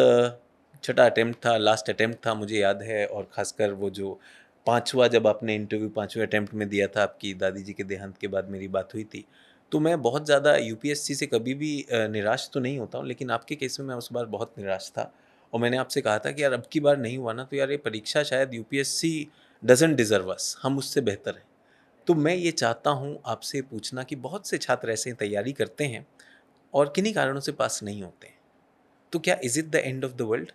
छठा अटैम्प्ट था, लास्ट अटैम्प्ट था, मुझे याद है, और ख़ासकर वो जो पाँचवा, जब आपने इंटरव्यू 5वें अटैम्प्ट में दिया था, आपकी दादी जी के देहांत के बाद मेरी बात हुई थी। तो मैं बहुत ज़्यादा यूपीएससी से कभी भी निराश तो नहीं होता हूँ, लेकिन आपके केस में मैं उस बार बहुत निराश था, और मैंने आपसे कहा था कि यार अब की बार नहीं हुआ ना, तो यार ये परीक्षा शायद यूपीएससी डजंट डिज़र्व अस, हम उससे बेहतर हैं। तो मैं ये चाहता हूँ आपसे पूछना कि बहुत से छात्र ऐसे तैयारी करते हैं और किन्हीं कारणों से पास नहीं होते हैं, तो क्या is it the end of the world?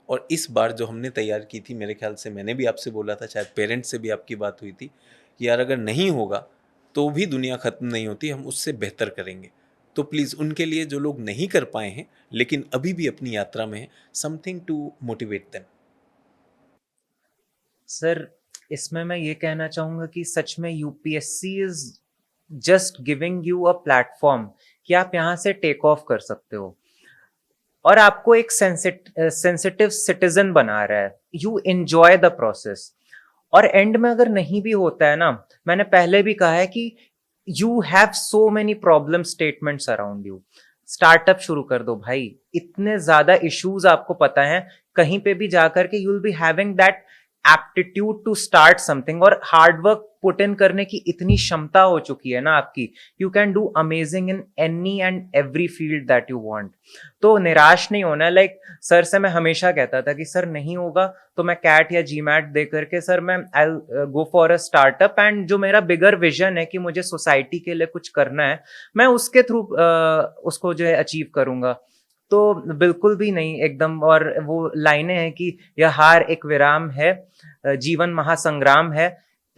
और इस बार जो हमने तैयार की थी, मेरे ख्याल से मैंने भी आपसे बोला था, शायद पेरेंट्स से भी आपकी बात हुई थी कि यार अगर नहीं होगा तो भी दुनिया ख़त्म नहीं होती, हम उससे बेहतर करेंगे। तो प्लीज़ उनके लिए, जो लोग नहीं कर पाए हैं लेकिन अभी भी अपनी यात्रा में हैं, something to motivate them. Sir इसमें मैं ये कहना चाहूंगा कि सच में UPSC is just giving you a platform कि आप यहाँ से टेक ऑफ कर सकते हो, और आपको एक सेंसिटिव सिटीजन बना रहा है. You enjoy the process. और एंड में अगर नहीं भी होता है ना, मैंने पहले भी कहा है कि you have so many problem statements around you. Startup शुरू कर दो भाई, इतने ज्यादा इश्यूज आपको पता है, कहीं पे भी जाकर के you will be having that aptitude to start something, और हार्डवर्क पुट इन करने की इतनी क्षमता हो चुकी है ना आपकी, you can do amazing in any and every field that you want. तो निराश नहीं होना. लाइक सर से मैं हमेशा कहता था कि सर नहीं होगा तो मैं कैट या जीमैट दे करके सर मैं I go for a startup, and जो मेरा बिगर विजन है कि मुझे सोसाइटी के लिए कुछ करना है, मैं उसके थ्रू उसको जो है अचीव करूंगा. तो बिल्कुल भी नहीं एकदम. और वो लाइनें हैं कि यह हार एक विराम है, जीवन महासंग्राम है,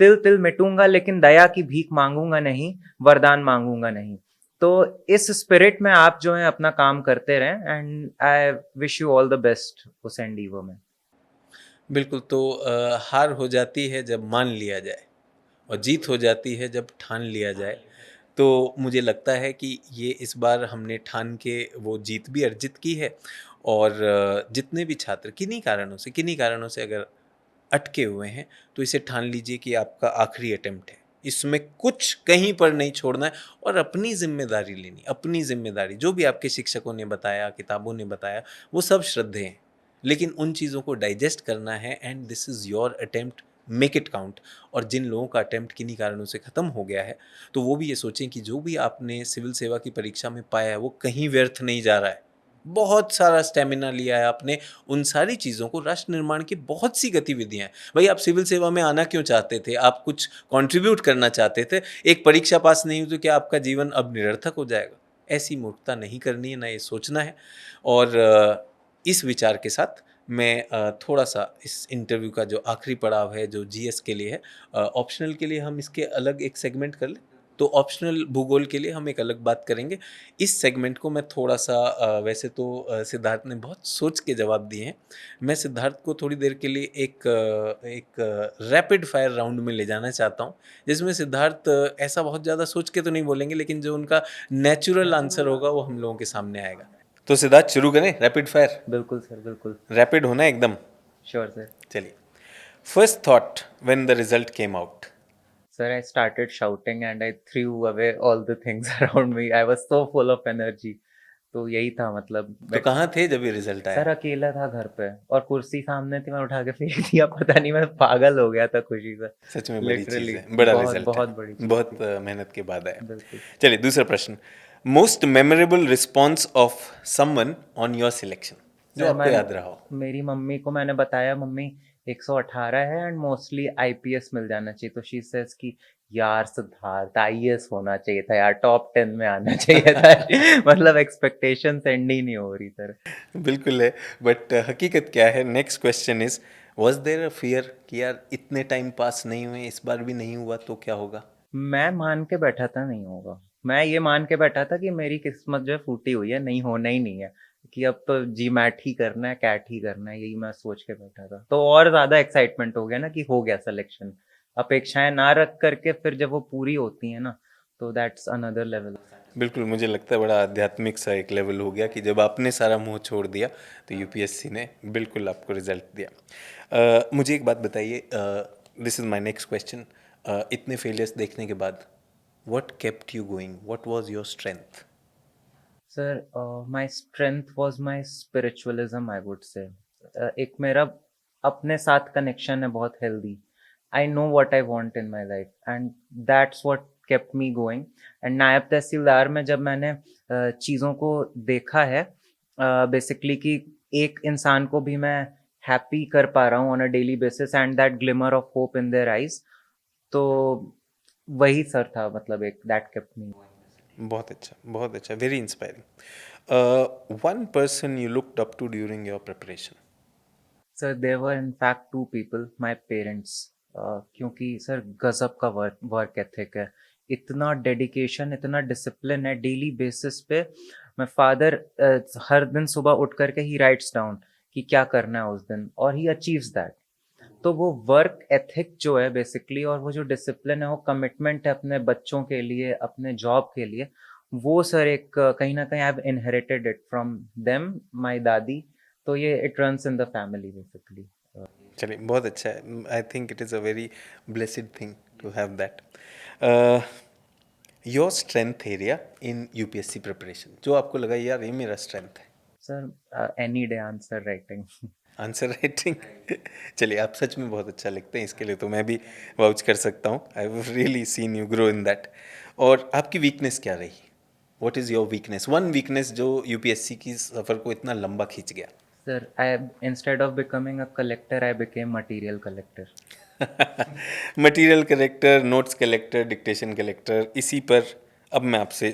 तिल तिल मिटूंगा लेकिन दया की भीख मांगूंगा नहीं, वरदान मांगूंगा नहीं. तो इस स्पिरिट में आप जो है अपना काम करते रहें, and I wish you all the best उस एंडीवर में. बिल्कुल, तो हार हो जाती है जब मान लिया जाए, और जीत हो जाती है जब ठान लिया जाए. तो मुझे लगता है कि ये इस बार हमने ठान के वो जीत भी अर्जित की है. और जितने भी छात्र किन्हीं कारणों से अगर अटके हुए हैं, तो इसे ठान लीजिए कि आपका आखिरी अटेम्प्ट है. इसमें कुछ कहीं पर नहीं छोड़ना है, और अपनी जिम्मेदारी लेनी. अपनी जिम्मेदारी, जो भी आपके शिक्षकों ने बताया, किताबों ने बताया, वो सब श्रद्धेय हैं, लेकिन उन चीज़ों को डाइजेस्ट करना है. And this is your attempt, make it count. और जिन लोगों का अटेम्प्ट किन्हीं कारणों से ख़त्म हो गया है, तो वो भी ये सोचें कि जो भी आपने सिविल सेवा की परीक्षा में पाया है वो कहीं व्यर्थ नहीं जा रहा है. बहुत सारा स्टेमिना लिया है आपने. उन सारी चीज़ों को, राष्ट्र निर्माण की बहुत सी गतिविधियां हैं. भाई, आप सिविल सेवा में आना क्यों चाहते थे? आप कुछ कंट्रीब्यूट करना चाहते थे. एक परीक्षा पास नहीं हुई तो क्या आपका जीवन अब निरर्थक हो जाएगा? ऐसी मूर्खता नहीं करनी है, ना ये सोचना है. और इस विचार के साथ मैं थोड़ा सा इस इंटरव्यू का जो आखिरी पड़ाव है, जो जीएस के लिए है, ऑप्शनल के लिए हम इसके अलग एक सेगमेंट कर लें. तो ऑप्शनल भूगोल के लिए हम एक अलग बात करेंगे. इस सेगमेंट को मैं थोड़ा सा वैसे तो सिद्धार्थ ने बहुत सोच के जवाब दिए हैं. मैं सिद्धार्थ को थोड़ी देर के लिए एक रैपिड फायर राउंड में ले जाना चाहता हूँ, जिसमें सिद्धार्थ ऐसा बहुत ज़्यादा सोच के तो नहीं बोलेंगे, लेकिन जो उनका नेचुरल आंसर होगा वो हम लोगों के सामने आएगा. तो सिद्धार्थ, शुरू करें रैपिड फायर? बिल्कुल सर, बिल्कुल. रैपिड होना है एकदम. Sure sir. चलिए. First thought when the result came out? Sir, I started shouting and I threw away all the things around me. I was so full of energy. तो यही था मतलब. तो कहाँ थे जब ये रिजल्ट आया? सर अकेला था घर पे, और कुर्सी सामने थी, मैं उठा के फेंक दिया. पता नहीं, मैं पागल हो गया था खुशी से. सच में बड़ी चीज Literally, है, बड़ा बहुत रिजल्ट बहुत है, बड़ी चीज बहुत थी. मेहनत के बाद आया. बिल्कुल. चलिए, दूसरा प्रश्न. Most memorable response of someone on your selection, जो सर, आपको याद रहा हो. मेरी मम्मी को मैंने बताया, मम्मी 118 है एंड मोस्टली आईपीएस मिल जाना चाहिए. तो शी सेज कि यार सिद्धार्थ, आईएएस होना चाहिए था यार, टॉप 10 में आना चाहिए था. मतलब एक्सपेक्टेशन एंड ही नहीं हो रही सर. बिल्कुल है, बट हकीकत क्या है? Next question is, was there a fear कि यार इतने टाइम पास नहीं हुए, इस बार भी नहीं हुआ तो क्या होगा? मैं मान के बैठा था नहीं होगा. मैं ये मान के बैठा था कि मेरी किस्मत जो है फूटी हुई है, नहीं होना ही नहीं है, कि अब तो जी मैट ही करना है, कैट ही करना है, यही मैं सोच के बैठा था. तो और ज्यादा एक्साइटमेंट हो गया ना कि हो गया सिलेक्शन. अपेक्षाएं ना रख करके फिर जब वो पूरी होती है ना, तो दैट्स अनदर लेवल. बिल्कुल, मुझे लगता है बड़ा आध्यात्मिक सा एक लेवल हो गया कि जब आपने सारा मोह छोड़ दिया तो यूपीएससी ने बिल्कुल आपको रिजल्ट दिया. मुझे एक बात बताइए, this is my next question. इतने फेलियर्स देखने के बाद, what kept you going, what was your strength? Sir, my strength was my spiritualism, I would से. एक मेरा अपने साथ कनेक्शन है बहुत healthy. I know what I want in my life and that's what kept me going. And नायब तहसीलदार में जब मैंने चीज़ों को देखा है, बेसिकली कि एक इंसान को भी मैं हैप्पी कर पा रहा हूँ on a daily basis, and that glimmer of hope in their eyes, तो वही सर था मतलब एक दैट केप्ट मी. बहुत अच्छा, बहुत अच्छा, very inspiring. One person you looked up to during your preparation? Sir there were in fact two people, my parents. क्योंकि सर गजब का वर्क एथिक है, इतना डेडिकेशन, इतना डिसिप्लिन है डेली बेसिस पे. मैं फादर हर दिन सुबह उठ करके ही राइट्स डाउन कि क्या करना है उस दिन, और ही अचीव्स दैट. तो वो वर्क एथिक जो है बेसिकली, और वो जो डिसिप्लिन है, वो कमिटमेंट है अपने बच्चों के लिए, अपने जॉब के लिए, वो सर एक कहीं ना कहीं I have inherited it from them, my दादी। तो ये it runs in the family basically. चलिए, बहुत अच्छा है। I think it is a very blessed thing to have that. Your strength area in UPSC preparation, जो आपको लगा यार ये मेरा स्ट्रेंथ है। Sir any day answer writing. Answer writing. चलिए, आप सच में बहुत अच्छा लिखते हैं, इसके लिए तो मैं भी वाउच कर सकता हूँ। I have really seen you grow in that. और आपकी वीकनेस क्या रही? What is your weakness, one weakness जो यूपीएससी की सफ़र को इतना लंबा खींच गया? Sir I, instead of becoming a collector, I became material collector. Material collector, notes collector, dictation collector. इसी पर अब मैं आपसे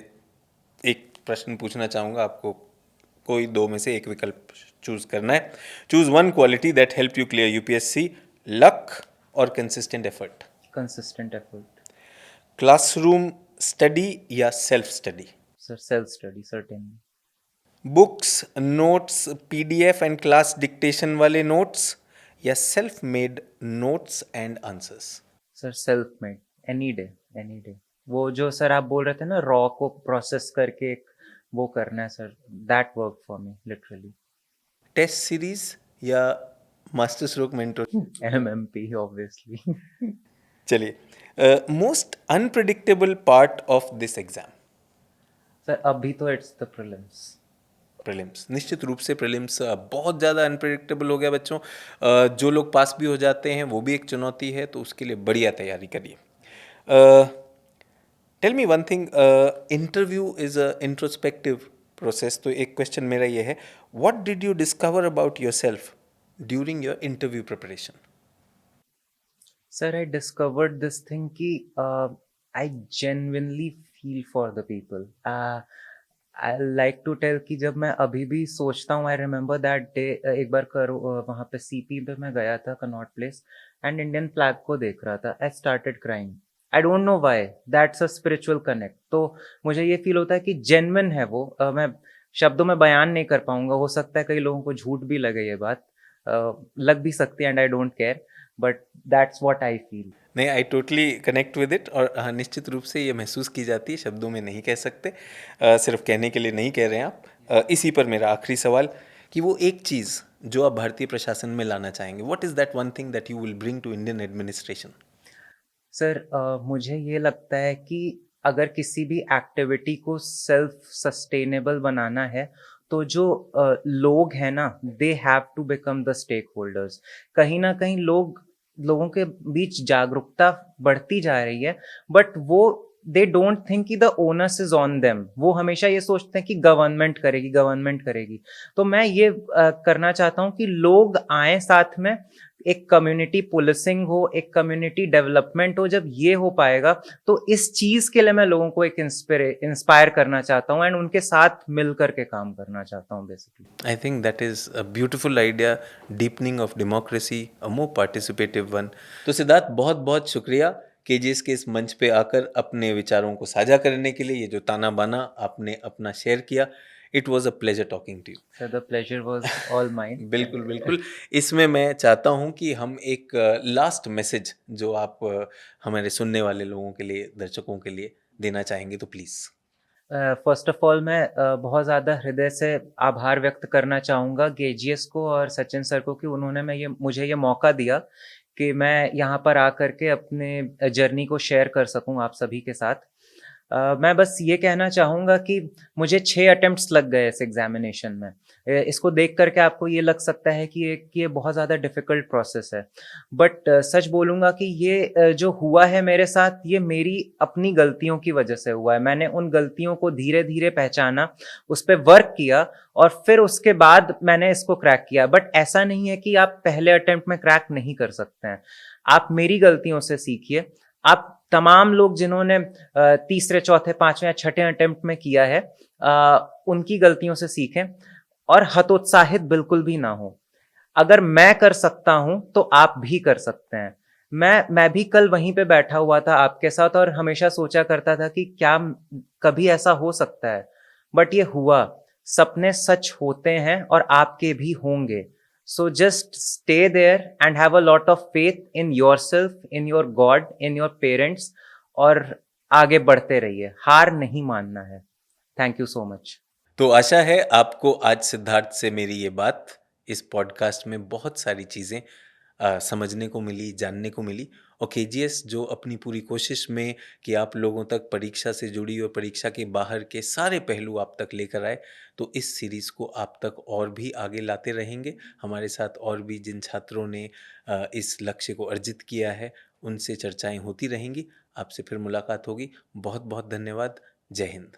एक प्रश्न पूछना चाहूँगा। आपको कोई दो में से एक विकल्प चूज करना है। Choose one quality that help you clear UPSC, luck और consistent effort. Consistent effort. Classroom study या self study? Sir self study certainly. Books, notes, PDF and class dictation वाले नोट्स या self made notes and answers? Sir self made, any day, any day. वो जो sir आप बोल रहे थे ना, रॉ को प्रोसेस करके एक वो करना है sir, that work for me literally. Test series या master stroke mentor? MMP obviously. चलिए, most unpredictable part of this exam? Sir अभी तो इट्स द प्रीलिम्स। प्रीलिम्स, निश्चित रूप से प्रीलिम्स बहुत ज़्यादा अनप्रिडिक्टेबल हो गया बच्चों। जो लोग पास भी हो जाते हैं वो भी एक चुनौती है, तो उसके लिए बढ़िया तैयारी करिए। Tell me one thing, interview is a introspective process, तो एक क्वेश्चन मेरा ये है, what did you discover about yourself during your interview preparation? Sir I discovered this thing कि I genuinely feel for the people. I like to tell कि जब मैं अभी भी सोचता हूँ, आई रिमेंबर दैट डे, एक बार वहाँ पे सीपी पे मैं गया था, Connaught place, and Indian flag को देख रहा था। I started crying, I don't know why, that's a spiritual connect. तो मुझे ये फील होता है कि जेन्युइन है वो। मैं शब्दों में बयान नहीं कर पाऊंगा, हो सकता है कई लोगों को झूठ भी लगे ये बात, लग भी सकती है, and I don't care, but that's what I feel. नहीं, I totally connect with it. और हाँ, निश्चित रूप से ये महसूस की जाती है, शब्दों में नहीं कह सकते, सिर्फ कहने के लिए नहीं कह रहे हैं आप। इसी पर मेरा आखिरी सवाल कि वो एक चीज़ जो आप भारतीय प्रशासन में लाना चाहेंगे, what is that one thing that you will bring to Indian administration? Sir मुझे ये लगता है कि अगर किसी भी एक्टिविटी को सेल्फ सस्टेनेबल बनाना है, तो जो लोग हैं ना, they have to become the stakeholders. कहीं ना कहीं लोगों के बीच जागरूकता बढ़ती जा रही है, बट वो दे डोंट थिंक कि the onus is on them. वो हमेशा ये सोचते हैं कि गवर्नमेंट करेगी, गवर्नमेंट करेगी। तो मैं ये करना चाहता हूँ कि लोग आए साथ में, एक कम्युनिटी पुलिसिंग हो, एक कम्युनिटी डेवलपमेंट हो। जब ये हो पाएगा, तो इस चीज के लिए मैं लोगों को एक इंस्पायर करना चाहता हूँ, एंड उनके साथ मिल करके काम करना चाहता हूँ basically. I think that is a beautiful idea, deepening of democracy, a more participative one. तो सिद्धार्थ, बहुत बहुत शुक्रिया केजीएस के इस मंच पे आकर अपने विचारों को साझा करने के लिए। ये जो ताना बाना आपने अपना शेयर किया, it was a pleasure talking to you. Sir the pleasure was all mine. बिल्कुल बिल्कुल। इसमें मैं चाहता हूँ कि हम एक लास्ट मैसेज जो आप हमारे सुनने वाले लोगों के लिए, दर्शकों के लिए देना चाहेंगे, तो प्लीज़। फर्स्ट ऑफ ऑल मैं बहुत ज़्यादा हृदय से आभार व्यक्त करना चाहूँगा केजीएस को और सचिन सर को कि उन्होंने मुझे ये मौका दिया कि मैं यहाँ पर आकर के अपने जर्नी को शेयर कर सकूँ आप सभी के साथ। मैं बस ये कहना चाहूँगा कि मुझे 6 अटेम्प्ट्स लग गए इस एग्जामिनेशन में। इसको देख करके आपको ये लग सकता है कि ये बहुत ज़्यादा डिफ़िकल्ट प्रोसेस है, बट सच बोलूँगा कि ये जो हुआ है मेरे साथ, ये मेरी अपनी गलतियों की वजह से हुआ है। मैंने उन गलतियों को धीरे धीरे पहचाना, उस पर वर्क किया, और फिर उसके बाद मैंने इसको क्रैक किया। बट ऐसा नहीं है कि आप पहले अटेम्प्ट में क्रैक नहीं कर सकते हैं। आप मेरी गलतियों से सीखिए। आप तमाम लोग जिन्होंने तीसरे, चौथे, पांचवें या छठे अटेम्प्ट में किया है, उनकी गलतियों से सीखें और हतोत्साहित बिल्कुल भी ना हो। अगर मैं कर सकता हूं तो आप भी कर सकते हैं। मैं भी कल वहीं पे बैठा हुआ था आपके साथ और हमेशा सोचा करता था कि क्या कभी ऐसा हो सकता है, बट ये हुआ। सपने सच होते हैं और आपके भी होंगे। So just stay there and have a lot of faith in yourself, in your God, in your parents, और आगे बढ़ते रहिए, हार नहीं मानना है. Thank you so much. तो आशा है आपको आज सिद्धार्थ से मेरी ये बात इस पॉडकास्ट में बहुत सारी चीज़ें समझने को मिली, जानने को मिली। और केजीएस जो अपनी पूरी कोशिश में कि आप लोगों तक परीक्षा से जुड़ी और परीक्षा के बाहर के सारे पहलू आप तक लेकर आए, तो इस सीरीज़ को आप तक और भी आगे लाते रहेंगे। हमारे साथ और भी जिन छात्रों ने इस लक्ष्य को अर्जित किया है, उनसे चर्चाएं होती रहेंगी। आपसे फिर मुलाकात होगी। बहुत बहुत धन्यवाद। जय हिंद।